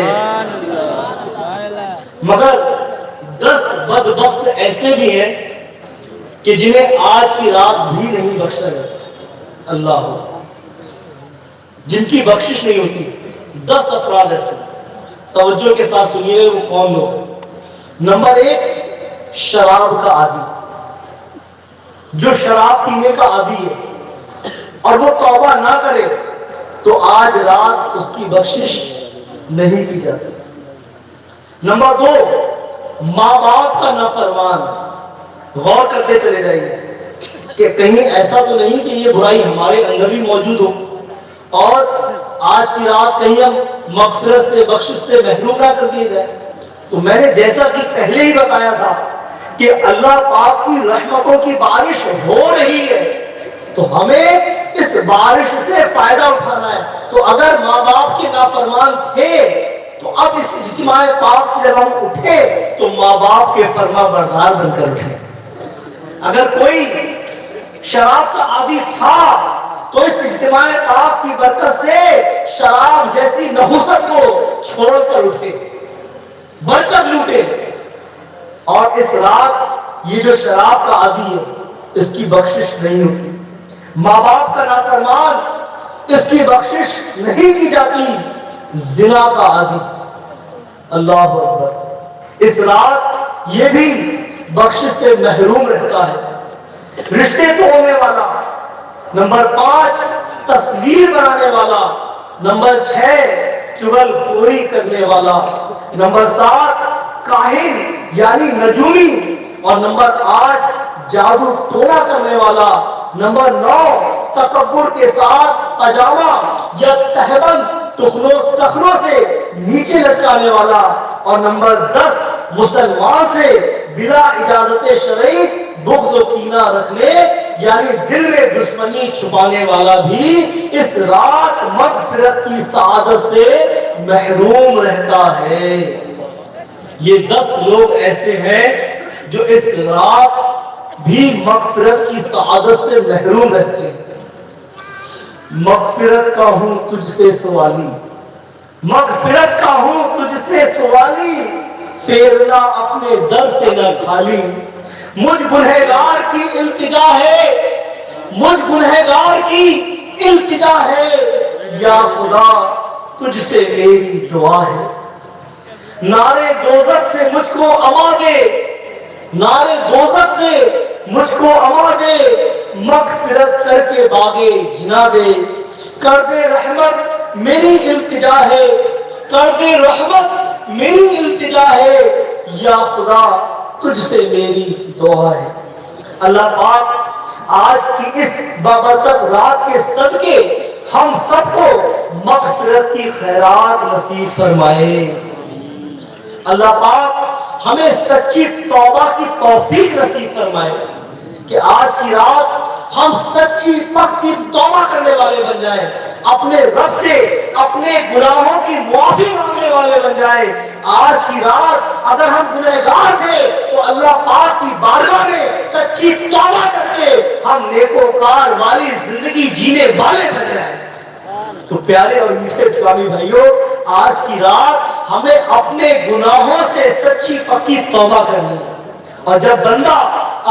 Speaker 1: مگر 10 بدبخت ایسے بھی ہیں کہ جنہیں آج کی رات بھی نہیں بخشا جاتا. اللہ جن کی بخشش نہیں ہوتی. 10 افراد ایسے. توجہ کے ساتھ سنیے وہ کون لوگ. نمبر 1 شراب کا عادی. جو شراب پینے کا عادی ہے اور وہ توبہ نہ کرے تو آج رات اس کی بخشش نہیں کی جاتی. نمبر 2 ماں باپ کا نافرمان. غور کرتے چلے جائیے کہ کہیں ایسا تو نہیں کہ یہ برائی ہمارے اندر بھی موجود ہو اور آج کی رات کہیں ہم مغفرت سے بخشش سے محروم نہ کر دیے جائے. تو میں نے جیسا کہ پہلے ہی بتایا تھا کہ اللہ پاک کی رحمتوں کی بارش ہو رہی ہے تو ہمیں اس بارش سے فائدہ اٹھانا ہے. تو اگر ماں باپ کے نافرمان تھے تو اب اس اجتماع پاک سے جب ہم اٹھے تو ماں باپ کے فرما بردار بن کر اٹھے. اگر کوئی شراب کا عادی تھا تو اس اجتماع پاک کی برکت سے شراب جیسی نحوست کو چھوڑ کر اٹھے, برکت لوٹے. اور اس رات یہ جو شراب کا عادی ہے اس کی بخشش نہیں ہوتی. ماں باپ کا نافرمان اس کی بخشش نہیں کی جاتی. زنا کا عادی, اللہ اکبر, اس رات یہ بھی بخشش سے محروم رہتا ہے. رشتے توڑنے والا. نمبر 5 تصویر بنانے والا. نمبر 6 چغل خوری کرنے والا. نمبر 7 کاہن یعنی نجومی. اور نمبر 8 جادو ٹونا کرنے والا. نمبر 9 تکبر کے ساتھ پاجامہ یا تہبند ٹخنوں سے نیچے لٹکانے والا. اور نمبر 10 مسلمان سے بلا اجازت شرعی بغض و کینہ رکھنے یعنی دل میں دشمنی چھپانے والا بھی اس رات مغفرت کی سعادت سے محروم رہتا ہے. یہ 10 لوگ ایسے ہیں جو اس رات بھی مغفرت کی سعادت سے محروم رہتے ہیں. مغفرت کا ہوں تجھ سے سوالی, مغفرت کا ہوں تجھ سے سوالی, پھیرنا اپنے در سے نہ خالی. مجھ گنہگار کی التجا ہے, مجھ گنہگار کی التجا ہے, یا خدا تجھ سے میری دعا ہے. نارے دوزخ سے مجھ کو اما دے, نارے دوزخ سے مجھ کو اما دے, مغفرت کر کے باغے جنا دے. کر دے رحمت میری التجا ہے, کر دے رحمت میری التجا ہے, یا خدا تجھ سے میری دعا ہے. اللہ پاک آج کی اس بابرکت رات کے صدقے ہم سب کو مغفرت کی خیرات نصیب فرمائے. اللہ پاک ہمیں سچی توبہ کی توفیق نصیب فرمائے کہ آج کی رات ہم سچی پکی توبہ کرنے والے بن جائیں, اپنے رب سے اپنے گناہوں کی معافی مانگنے والے بن جائیں. آج کی رات اگر ہم گنہگار تھے تو اللہ پاک کی بارگاہ میں سچی توبہ کر کے ہم نیکوکار والی زندگی جینے والے بن جائیں. تو پیارے اور میٹھے اسلامی بھائیوں, آج کی رات ہمیں اپنے گناہوں سے سچی پکی توبہ کرنی ہے. اور جب بندہ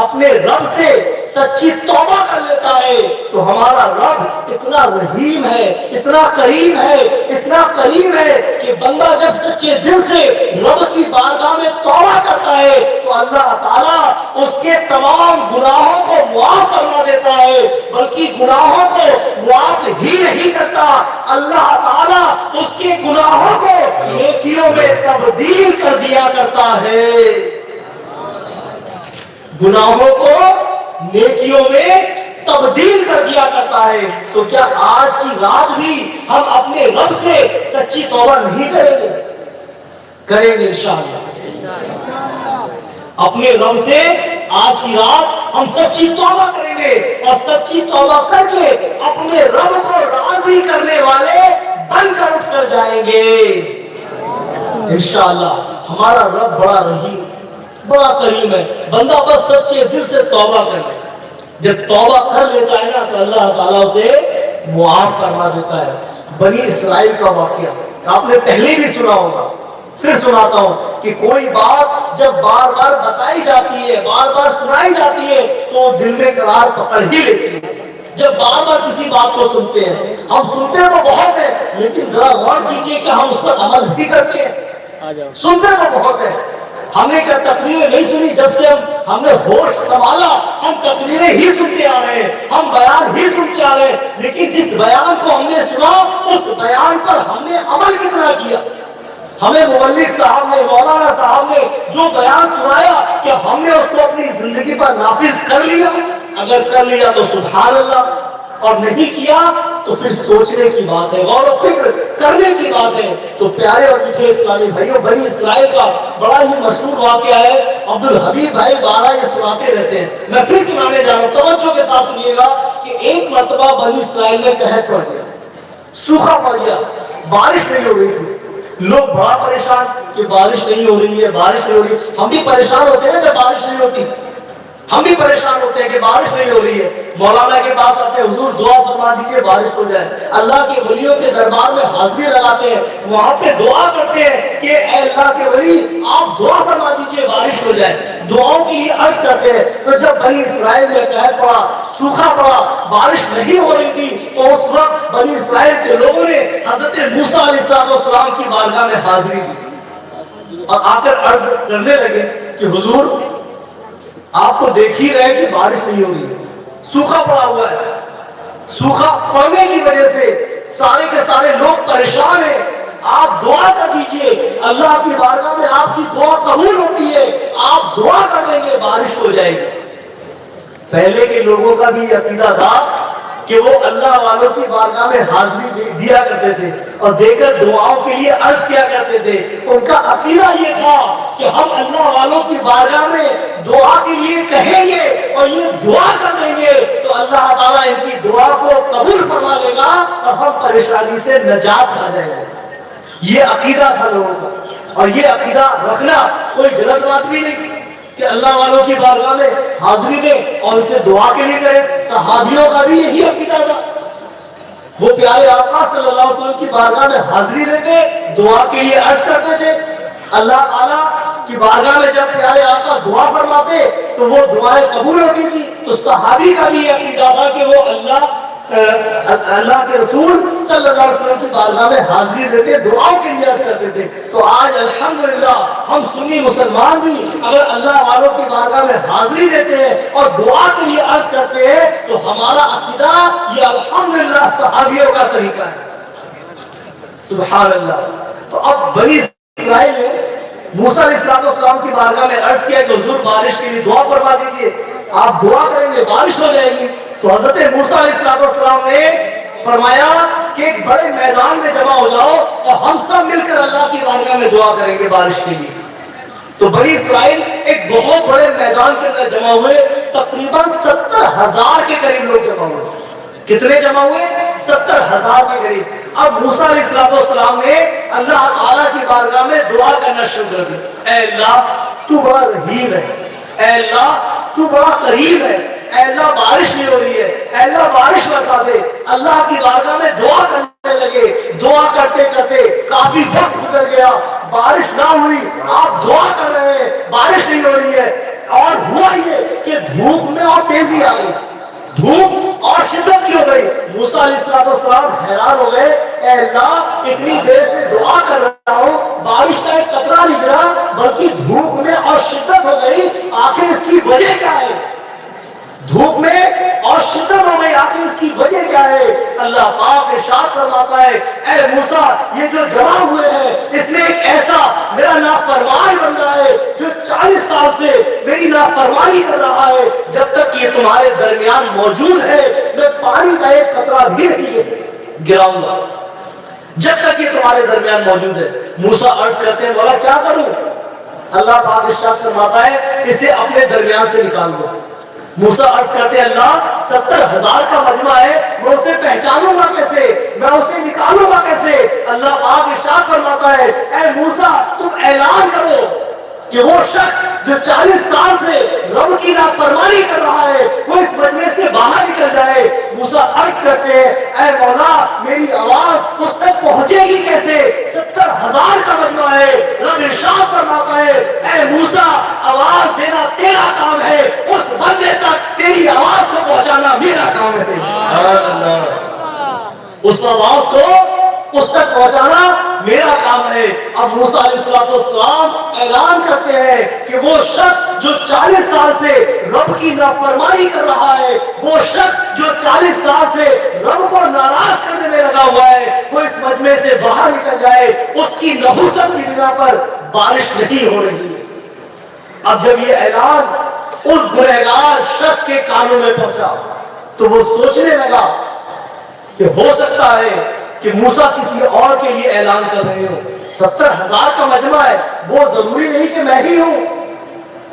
Speaker 1: اپنے رب سے سچی توبہ کر لیتا ہے تو ہمارا رب اتنا رحیم ہے، اتنا کریم ہے، اتنا کریم ہے کہ بندہ جب سچے دل سے رب کی بارگاہ میں توبہ کرتا ہے تو اللہ تعالیٰ اس کے تمام گناہوں کو معاف فرما دیتا ہے، بلکہ گناہوں کو معاف ہی نہیں کرتا، اللہ تعالیٰ اس کے گناہوں کو نیکیوں میں تبدیل کر دیا کرتا ہے، گناہوں کو نیکیوں میں تبدیل کر دیا کرتا ہے۔ تو کیا آج کی رات بھی ہم اپنے رب سے سچی توبہ نہیں کریں گے؟ کریں گے انشاءاللہ۔ اپنے رب سے آج کی رات ہم سچی توبہ کریں گے اور سچی توبہ کر کے اپنے رب کو راضی کرنے والے بن کر اٹھ کر جائیں گے انشاءاللہ۔ ہمارا رب بڑا رحیم، بڑا کریم ہے، بندہ بس سچے دل سے توبہ کر لے، جب توبہ کر لیتا ہے نا تو اللہ تعالیٰ اسے معاف فرما دیتا ہے۔ بنی اسرائیل کا واقعہ آپ نے پہلے بھی سنا ہوگا، پھر سناتا ہوں کہ کوئی بات جب بار بار بتائی جاتی ہے، بار بار سنائی جاتی ہے تو دل میں قرار پکڑ ہی لیتی ہے۔ جب بار بار کسی بات کو سنتے ہیں، ہم سنتے تو بہت ہیں لیکن ذرا غور کیجئے کہ ہم اس پر عمل بھی کرتے ہیں۔ سنتے تو بہت ہیں، ہم نے کیا تقریریں نہیں سنی، جب سے ہم نے ہوش سنبھالا ہم تقریریں ہی سنتے آ رہے ہیں، ہم بیان ہی سنتے آ رہے ہیں، لیکن جس بیان کو ہم نے سنا اس بیان پر ہم نے عمل کتنا کیا؟ ہمیں مبلغ صاحب نے، مولانا صاحب نے جو بیان سنایا کیا ہم نے اس کو اپنی زندگی پر نافذ کر لیا؟ اگر کر لیا تو سبحان اللہ، اور نہیں کیا تو پھر سوچنے کی بات ہے، غور و فکر کرنے کی بات ہے۔ تو پیارے اور میٹھے اسلامی بھائیوں، بنی اسرائیل کا بڑا ہی مشہور واقعہ ہے، عبد الحبیب بھائی بارہ یہ سناتے رہتے ہیں، میں پھر سنانے جا رہا ہوں، توجہ کے ساتھ سنیے گا کہ ایک مرتبہ بنی اسرائیل میں قحط پڑ گیا، سوکھا پڑ گیا، بارش نہیں ہو رہی تھی، لوگ بڑا پریشان کہ بارش نہیں ہو رہی ہے، بارش نہیں ہو رہی ہے۔ ہم بھی پریشان ہوتے ہیں جب بارش نہیں ہوتی، ہم بھی پریشان ہوتے ہیں کہ بارش نہیں ہو رہی ہے، مولانا کے پاس آتے ہیں، حضور دعا فرما دیجئے بارش ہو جائے، اللہ کے ولیوں کے دربار میں حاضری لگاتے ہیں، وہاں پہ دعا کرتے ہیں کہ اے اللہ کے ولی آپ دعا فرما دیجئے بارش ہو جائے، دعاؤں کے لیے عرض کرتے ہیں۔ تو جب بنی اسرائیل میں قحط پڑا، سوکھا پڑا، بارش نہیں ہو رہی تھی تو اس وقت بنی اسرائیل کے لوگوں نے حضرت موسیٰ علیہ السلام کی بارگاہ میں حاضری دی اور آ کر عرض کرنے لگے کہ حضور آپ تو دیکھ ہی رہے کہ بارش نہیں ہو رہی، سوکھا پڑا ہوا ہے، سوکھا پڑنے کی وجہ سے سارے کے سارے لوگ پریشان ہیں، آپ دعا کر دیجئے، اللہ کی بارگاہ میں آپ کی دعا قبول ہوتی ہے، آپ دعا کر دیں گے بارش ہو جائے گی۔ پہلے کے لوگوں کا بھی عقیدہ تھا کہ وہ اللہ والوں کی بارگاہ میں حاضری دیا کرتے تھے اور دے کر دعاؤں کے لیے عرض کیا کرتے تھے، ان کا عقیدہ یہ تھا کہ ہم اللہ والوں کی بارگاہ میں دعا کے لیے کہیں گے اور یہ دعا کر دیں گے تو اللہ تعالیٰ ان کی دعا کو قبول فرما لے گا اور ہم پریشانی سے نجات پا جائیں گے۔ یہ عقیدہ تھا لوگوں کا، اور یہ عقیدہ رکھنا کوئی غلط بات بھی نہیں کہ اللہ والوں کی بارگاہ میں حاضری دیں اور اسے دعا کے لیے کریں۔ صحابیوں کا بھی یہی عقیدہ تھا، وہ پیارے آقا صلی اللہ علیہ وسلم کی بارگاہ میں حاضری دیتے، دعا کے لیے عرض کرتے تھے، اللہ تعالیٰ کی بارگاہ میں جب پیارے آقا دعا فرماتے تو وہ دعائیں قبول ہوتی تھی۔ تو صحابی کا بھی یہ عقیدہ تھا کہ وہ اللہ کے رسول صلی اللہ علیہ وسلم کی بارگاہ میں حاضری دیتے، دعاؤں کے لیے عرض کرتے تھے۔ تو آج الحمدللہ ہم سنی مسلمان بھی اگر اللہ والوں کی بارگاہ میں حاضری دیتے ہیں اور دعا کے لیے عرض کرتے ہیں تو ہمارا عقیدہ یہ الحمدللہ صحابیوں کا طریقہ ہے، سبحان اللہ۔ تو اب بنی اسرائیل نے موسیٰ علیہ السلام کی بارگاہ میں عرض کیا کہ حضور بارش کے لیے دعا فرما دیجئے، آپ دعا کریں گے بارش ہو جائے گی۔ تو حضرت موسیٰ علیہ السلام نے فرمایا کہ ایک بڑے میدان میں جمع ہو جاؤ اور ہم سب مل کر اللہ کی بارگاہ میں دعا کریں گے بارش کے لیے۔ تو بنی اسرائیل ایک بہت بڑے میدان کے اندر جمع ہوئے، تقریباً 70,000 کے قریب لوگ جمع ہوئے۔ کتنے جمع ہوئے؟ 70,000 کے قریب۔ اب موسیٰ علیہ السلام نے اللہ تعالیٰ کی بارگاہ میں دعا کرنا شروع کر دی، اے اللہ تو بڑا رحیم ہے، اے اللہ تو بڑا کریم ہے، اے اللہ بارش نہیں ہو رہی ہے، اے اللہ بارش برسا دے۔ اللہ کی بارگاہ میں دعا کرنے لگے، دعا کرتے کرتے کافی وقت گزر گیا، بارش نہ ہوئی، آپ دعا کر رہے ہیں بارش نہیں ہو رہی ہے۔ اور ہوا یہ کہ دھوپ میں اور تیزی آ گئی، دھوپ اور شدت کی ہو گئی۔ موسیٰ علیہ السلام حیران ہو گئے، اے اللہ اتنی دیر سے دعا کر رہا ہوں، بارش کا ایک قطرہ نہیں گرا، بلکہ دھوپ میں اور شدت ہو گئی، آخر اس کی وجہ کیا ہے؟ دھوپ میں اور شدت ہو گئی، آخر اس کی وجہ کیا ہے؟ اللہ پاک ارشاد فرماتا ہے، اے موسیٰ یہ جو جمع ہوئے ہیں اس میں ایک ایسا میرا نافرمان بندہ ہے جو 40 سال سے میری نافرمانی کر رہا ہے، جب تک یہ تمہارے درمیان موجود ہے میں پانی کا ایک قطرہ بھی نہیں گراؤں گا، جب تک یہ تمہارے درمیان موجود ہے۔ موسیٰ عرض کرتے ہیں مولا کیا کروں؟ اللہ پاک ارشاد فرماتا ہے اسے اپنے درمیان سے نکال دو۔ موسیٰ عرض کرتے ہیں اللہ 70,000 کا مجمع ہے، میں اسے پہچانوں گا کیسے، میں اسے نکالوں گا کیسے؟ اللہ پاک ارشاد فرماتا ہے اے موسیٰ تم اعلان کرو کہ وہ شخص جو 40 سال سے رب کی نافرمانی کر رہا ہے وہ اس مجمع سے باہر نکل جائے۔ موسیٰ عرض کرتے ہیں اے مولا میری آواز اس تک پہنچے گی کیسے؟ 70,000 کا مجمع ہے۔ رب ارشاد فرماتا ہے اے موسیٰ آواز دینا تیرا کام ہے، اس بندے تک تیری آواز کو پہنچانا میرا کام ہے۔ اس آواز کو اس تک پہنچانا میرا کام ہے۔ اب موسیٰ علیہ السلام اعلان کرتے ہیں کہ وہ شخص جو 40 سال سے رب کی نافرمانی کر رہا ہے، وہ شخص جو 40 سال سے رب کو ناراض کرنے میں لگا ہوا ہے، وہ اس مجمع سے باہر نکل جائے، اس کی نحوست کی بنا پر بارش نہیں ہو رہی ہے۔ اب جب یہ اعلان اس گنہگار شخص کے کانوں میں پہنچا تو وہ سوچنے لگا کہ ہو سکتا ہے کہ موسیٰ کسی اور کے لیے اعلان کر رہے ہوں، 70,000 کا مجمع ہے، وہ ضروری نہیں کہ میں ہی ہوں،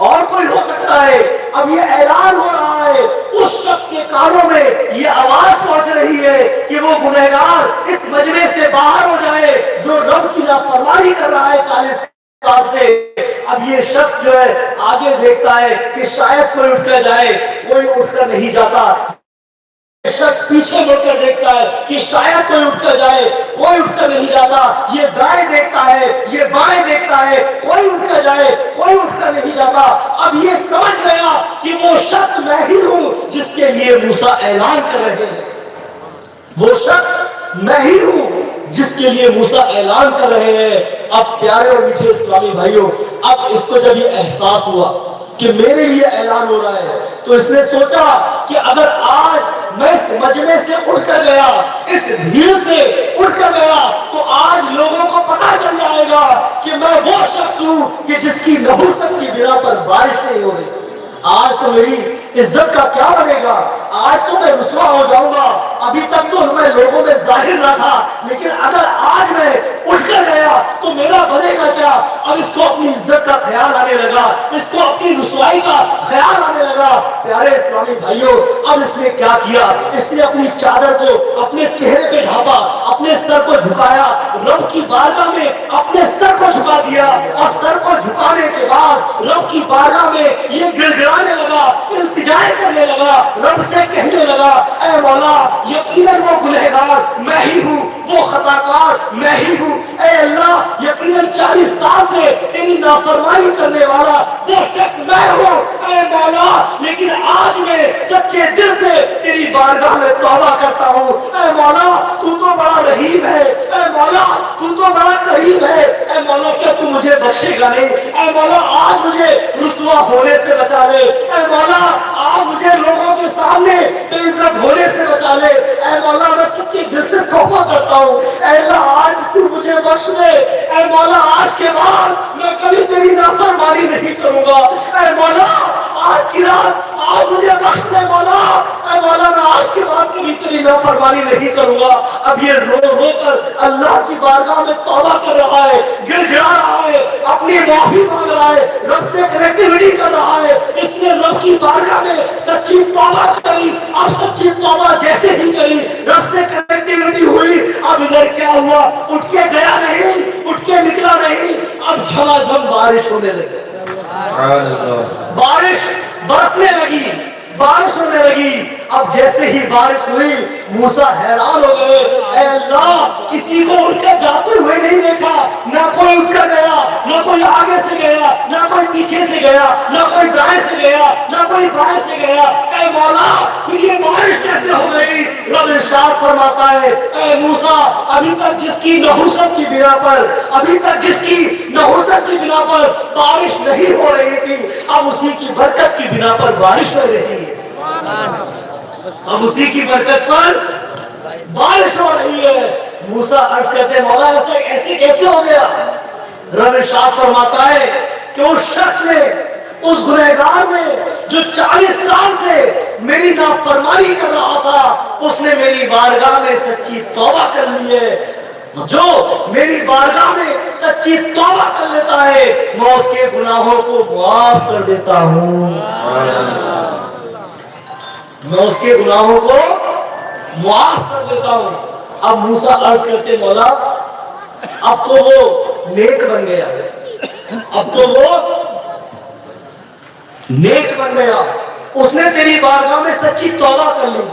Speaker 1: اور کوئی ہو سکتا ہے۔ اب یہ اعلان ہو رہا ہے، اس شخص کے کانوں میں یہ آواز پہنچ رہی ہے کہ وہ گنہگار اس مجمع سے باہر ہو جائے جو رب کی نافرمانی کر رہا ہے 40 سال سے۔ اب یہ شخص جو ہے آگے دیکھتا ہے کہ شاید کوئی اٹھ کر جائے، کوئی اٹھ کر نہیں جاتا۔ شخص پیچھے مڑ کر دیکھتا ہے کہ شاید کوئی اٹھ کر جائے، کوئی اٹھ کر نہیں جاتا۔ یہ دائیں دیکھتا ہے، یہ بائیں دیکھتا ہے، کوئی اٹھ کر جائے، کوئی اٹھ کر نہیں جاتا۔ اب یہ سمجھ گیا کہ وہ شخص میں ہی ہوں جس کے لیے موسیٰ اعلان کر رہے ہیں، وہ شخص میں ہی ہوں جس کے لیے موسیٰ اعلان کر رہے ہیں۔ اب پیارے اور میٹھے اسلامی بھائیوں، اب اس کو جب یہ احساس ہوا کہ میرے لیے اعلان ہو رہا ہے تو اس نے سوچا کہ اگر آج میں اس مجمع سے اٹھ کر گیا، اس بھیڑ سے اٹھ کر گیا، تو آج لوگوں کو پتہ چل جائے گا کہ میں وہ شخص ہوں کہ جس کی نحوست کی بنا پر بارش نہیں ہو رہی۔ آج تو میری عزت کا کیا بنے گا؟ آج تو میں رسوا ہو جاؤں گا۔ ابھی تک تو میں لوگوں میں ظاہر نہ تھا، لیکن اگر آج میں اٹھ کر گیا تو میرا بنے گا کیا؟ اب اس کو اپنی عزت کا خیال آنے لگا، اس کو اپنی رسوائی کا خیال آنے لگا۔ پیارے اسلامی بھائیوں، اب اس نے کیا کیا؟ اس نے اپنی چادر کو اپنے چہرے پہ ڈھانپا، اپنے سر کو جھکایا، رب کی بارگاہ میں اپنے سر کو جھکا دیا، اور سر کو جھکانے کے بعد رب کی بارگاہ میں یہ گڑگڑانے لگا، التجا کرنے لگا، رب سے کہنے لگا اے مولا یقیناً وہ گنہگار میں ہی ہوں، وہ خطاکار میں ہی ہوں۔ اے اللہ یقیناً 40 سال سے تیری نافرمانی کرنے والا وہ شخص میں ہوں اے مولا، لیکن آج میں سچے دل سے تیری بارگاہ میں توبہ کرتا ہوں۔ اے مولا تو تو بڑا رحیم ہے، اے مولا تو تو بڑا کریم ہے، اے مولا کیا تو مجھے بخشے گا نہیں؟ اے مولا آج مجھے رسوا ہونے سے بچا لے، اے مولا آج مجھے لوگوں کے سامنے بے عزت ہونے سے بچا لے، اے مولا میں سچے دل سے توبہ کرتا ہوں، اے اللہ آج تو مجھے بخش دے، اے مولا آج کے بعد میں کبھی تیری نافرمانی نہیں کروں گا، اے مولا آج کی رات آج مجھے بخش دے مولا، اے مولا میں آج کے بعد کبھی تیری نافرمانی نہیں کروں گا۔ اب یہ رو رو کر اللہ کی بارگاہ میں توبہ کر رہا ہے، گر گڑا رہا ہے، اپنی معافی مانگ رہا ہے، رب سے کنیکٹیوٹی کر رہا ہے۔ اس نے رب کی بارگاہ میں سچی توبہ کری، اب سچی توبہ جیسے ہی کری رب سے کنیکٹیوٹی ہوئی، اب ادھر کیا ہوا؟ اٹھ کے گیا نہیں، اٹھ کے نکلا نہیں، اب جھماجھم بارش ہونے لگی، بارش برسنے لگی، بارش ہونے لگی۔ اب جیسے ہی بارش ہوئی موسیٰ حیران ہو گئے، اے اللہ کسی کو اٹھ کر جاتے ہوئے نہیں دیکھا، نہ کوئی اٹھ کر گیا، نہ کوئی آگے سے گیا، نہ کوئی پیچھے پیچھے سے گیا, نہ کوئی دائیں سے گیا, نہ کوئی بائیں سے گیا. اے مولا پھر یہ بارش کیسے ہو گئی؟ رب ارشاد فرماتا ہے اے موسیٰ ابھی تک جس کی نحوست کی بنا پر, ابھی تک جس کی نحوست کی بنا پر بارش نہیں ہو رہی تھی, اب اسی کی برکت کی بنا پر بارش ہو رہی ہے. اب اسی کی برکت پر بارش ہو رہی ہے. موسیٰ عرض کرتے ہیں مولا ایسے کیسے ہو گیا؟ رب ارشاد فرماتا ہے کہ اس شخص نے, اس گنہگار نے جو 40 سال سے میری نافرمانی کر رہا تھا, اس نے میری بارگاہ میں سچی توبہ کر لی ہے. جو میری بارگاہ میں سچی توبہ کر لیتا ہے میں اس کے گناہوں کو معاف کر دیتا ہوں. میں اس کے گناہوں کو معاف کر دیتا ہوں. اب موسیٰ عرض کرتے مولا اب تو وہ نیک بن گیا, اب تو وہ نیک بن گیا, اس نے تیری بارگاہ میں سچی توبہ کر لی.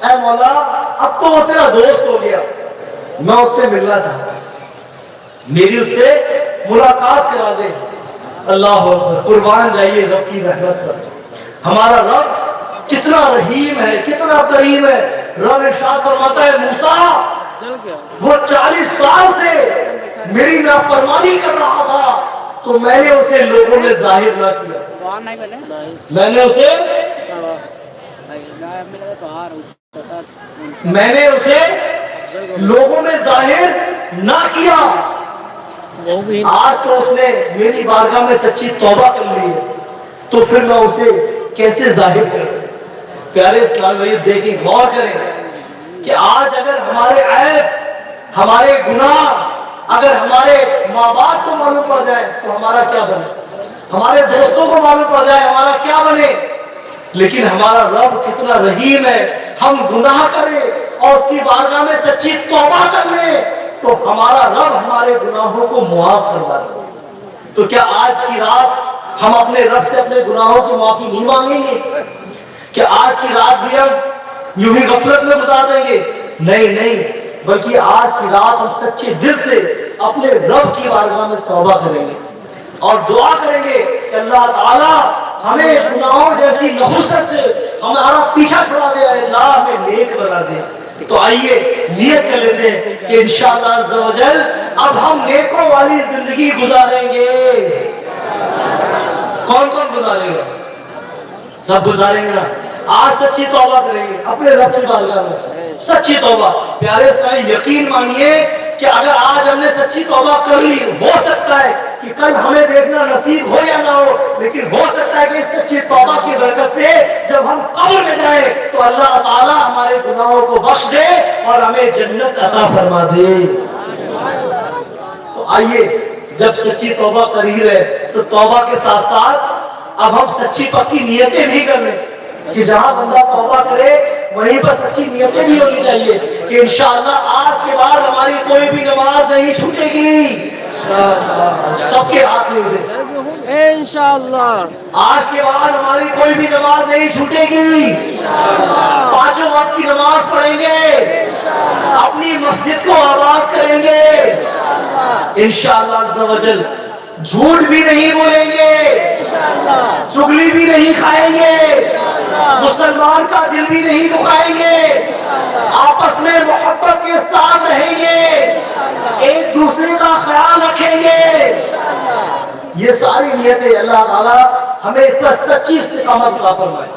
Speaker 1: اے مولا اب تو وہ تیرا دوست ہو گیا, میں اس سے ملنا چاہتا ہوں, میری اس سے ملاقات کرا دے. اللہ اکبر, قربان جائیے رب کی رحمت پر. ہمارا رب کتنا رحیم ہے, کتنا کریم ہے. رب ارشاد فرماتا ہے موسیٰ وہ 40 سال سے میری نافرمانی کر رہا تھا تو میں نے اسے لوگوں میں ظاہر نہ کیا, میں نے اسے لوگوں میں ظاہر نہ کیا. آج تو اس نے میری بارگاہ میں سچی توبہ کر لی ہے تو پھر میں اسے کیسے ظاہر کروں؟ پیارے اسلام بھائی دیکھیں, غور کریں کہ آج اگر ہمارے عیب, ہمارے گناہ اگر ہمارے ماں باپ کو معلوم پڑ جائے تو ہمارا کیا بنے, ہمارے دوستوں کو معلوم پڑ جائے ہمارا کیا بنے. لیکن ہمارا رب کتنا رحیم ہے, ہم گناہ کریں اور اس کی بارگاہ میں سچی توبہ کر لیں تو ہمارا رب ہمارے گناہوں کو معاف کروا دے. تو کیا آج کی رات ہم اپنے رب سے اپنے گناہوں کی معافی نہیں مانگیں گے؟ کہ آج کی رات بھی ہم یوں ہی غفلت میں گزار دیں گے؟ نہیں, بلکہ آج کی رات ہم سچے دل سے اپنے رب کی بارگاہ میں توبہ کریں گے اور دعا کریں گے کہ اللہ تعالیٰ ہمیں گناہوں جیسی نحوست سے ہمارا پیچھا چھڑا دے, اللہ ہمیں نیک بنا دے. تو آئیے نیت کر لیتے ہیں کہ انشاءاللہ عز و جل اب ہم نیکوں والی زندگی گزاریں گے. کون کون گزارے گا؟ سب گزاریں گے نا. آج سچی توبہ کریں گے اپنے رب کی بارگاہ میں, سچی توبہ. پیارے اسلامی یقین مانیے کہ اگر آج ہم نے سچی توبہ کر لی, ہو سکتا ہے کہ کل ہمیں دیکھنا نصیب ہو یا نہ ہو, لیکن ہو سکتا ہے کہ اس سچی توبہ کی برکت سے جب ہم قبر میں جائیں تو اللہ تعالیٰ ہمارے گناہوں کو بخش دے اور ہمیں جنت عطا فرما دے. تو آئیے جب سچی توبہ کر ہی رہے تو توبہ کے ساتھ ساتھ اب ہم سچی پکی نیتیں بھی کر لیں کہ جہاں بندہ توبہ کرے وہیں پر سچی نیتیں بھی ہونی چاہیے کہ انشاءاللہ آج کے بعد ہماری کوئی بھی نماز نہیں چھوٹے گی. سب کے ہاتھ میں اٹھے
Speaker 3: انشاءاللہ.
Speaker 1: آج کے بعد ہماری کوئی بھی نماز نہیں چھوٹے گی. پانچوں وقت کی نماز پڑھیں گے, اپنی مسجد کو آباد کریں گے انشاءاللہ عز و جل. جھوٹ بھی نہیں بولیں گے, چغلی بھی نہیں کھائیں گے, مسلمان کا دل بھی نہیں دکھائیں گے, آپس میں محبت کے ساتھ رہیں گے, ایک دوسرے کا خیال رکھیں گے. یہ ساری نیتیں اللہ تعالیٰ ہمیں اس پر سچی استقامت عطا فرمائے.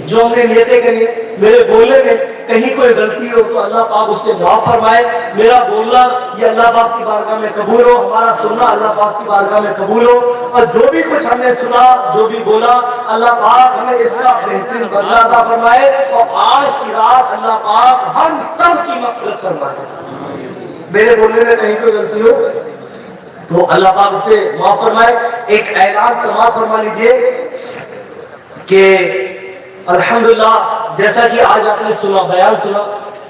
Speaker 1: جو ہم نے نیتیں کری, میرے بولنے میں کہیں کوئی غلطی ہو تو اللہ پاک اس سے معاف فرمائے. میرا بولنا یہ اللہ پاک کی بارگاہ میں قبول ہو, ہمارا سننا اللہ پاک کی بارگاہ میں قبول ہو, اور جو بھی کچھ ہم نے سنا, جو بھی بولا, اللہ پاک ہمیں اس کا بہترین بدلہ عطا فرمائے اور آج کی رات اللہ پاک ہم سب کی مغفرت فرمائے. میرے بولنے میں کہیں کوئی غلطی ہو تو اللہ پاک اس سے معاف فرمائے. ایک اعلان سماعت فرما لیجئے کہ الحمدللہ جیسا کہ آج آپ نے سنا, بیان سنا,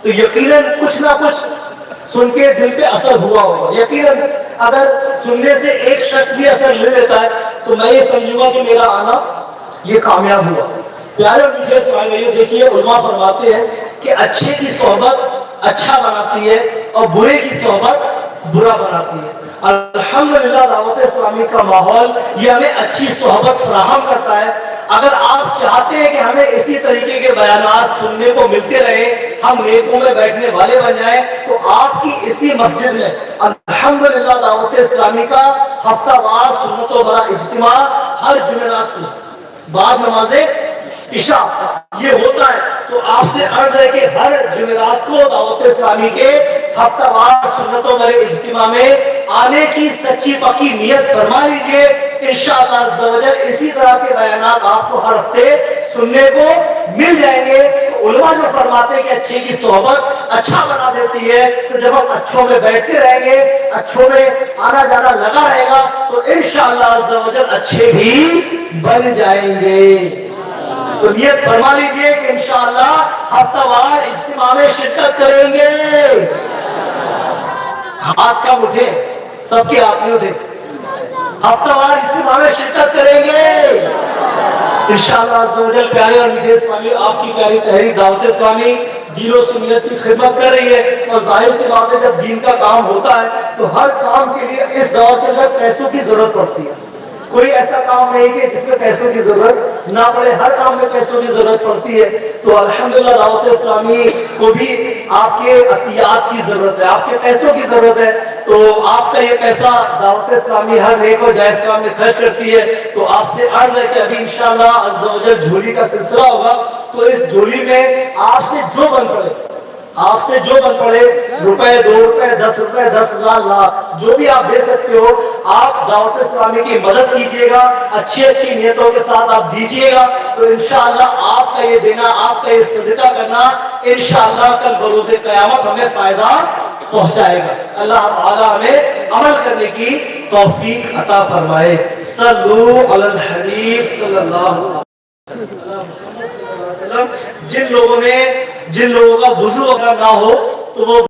Speaker 1: تو یقیناً کچھ نہ کچھ سن کے دل پہ اثر ہوا ہوگا. یقیناً اگر سننے سے ایک شخص بھی اثر لے لیتا ہے تو میں یہ سمجھوں گا کہ میرا آنا یہ کامیاب ہوا. پیارے اور میٹھے اسماعیل بھائیو, دیکھیے علماء فرماتے ہیں کہ اچھے کی صحبت اچھا بناتی ہے اور برے کی صحبت برا بناتی ہے. الحمدللہ دعوت اسلامی کا ماحول یہ ہمیں اچھی صحبت فراہم کرتا ہے. اگر آپ چاہتے ہیں کہ ہمیں اسی طریقے کے بیانات سننے کو ملتے رہے, ہم نیکوں میں بیٹھنے والے بن جائیں, تو آپ کی اسی مسجد میں الحمدللہ دعوت اسلامی کا ہفتہ وار سنتوں بڑا اجتماع ہر جمعرات کو بعد نماز عشاء یہ ہوتا ہے. تو آپ سے عرض ہے کہ ہر جمعرات کو دعوت اسلامی کے ہفتہ وار سنتوں بڑے اجتماع میں آنے کی سچی پکی نیت فرما لیجئے. انشاءاللہ عز و جل اسی طرح کے بیانات آپ کو ہر ہفتے سننے کو مل جائیں گے. تو علماء جو فرماتے ہیں کہ اچھے کی صحبت اچھا بنا دیتی ہے, تو جب ہم اچھوں میں بیٹھتے رہیں گے, اچھوں میں آنا جانا لگا رہے گا, تو انشاءاللہ عز و جل اچھے بھی بن جائیں گے. تو نیت فرما لیجئے کہ انشاءاللہ ہفتہ وار اجتماع میں شرکت کریں گے. ہاتھ کم اٹھے, سب کے ہاتھ نہیں اٹھے. ہفتہ وار اجتماع میں شرکت کریں گے انشاءاللہ عز و جل. پیارے اور میٹھے اسلامی, آپ کی پیاری تحریک دعوت اسلامی دین و سنت کی خدمت کر رہی ہے. اور ظاہر سی بات ہے, جب دین کا کام ہوتا ہے تو ہر کام کے لیے اس دور کے اندر پیسوں کی ضرورت پڑتی ہے. کوئی ایسا کام نہیں کہ جس میں پیسوں کی ضرورت نہ پڑے, ہر کام میں پیسوں کی ضرورت پڑتی ہے. تو الحمدللہ دعوت اسلامی کو بھی آپ کے عطیات کی ضرورت ہے, آپ کے پیسوں کی ضرورت ہے. تو آپ کا یہ پیسہ دعوت اسلامی ہر نیک و جائز کام میں خرچ کرتی ہے. تو آپ سے عرض ہے کہ ابھی انشاءاللہ عز و جل جھولی کا سلسلہ ہوگا, تو اس جھولی میں آپ سے جو بن پڑے, آپ سے جو بن پڑے, روپے 2 روپے 10 روپے 10,000 لاکھ جو بھی آپ دے سکتے ہو, آپ دعوت اسلامی کی مدد کیجئے گا, اچھی اچھی نیتوں کے ساتھ آپ دیجئے گا. تو انشاءاللہ آپ کا یہ دینا, آپ کا یہ صدقہ کرنا انشاءاللہ کل بروز قیامت ہمیں فائدہ پہنچائے گا. اللہ تعالی ہمیں عمل کرنے کی توفیق عطا فرمائے. صلو علی الحبیب صلی اللہ علیہ وسلم. جن لوگوں کا وضو اگر نہ ہو تو وہ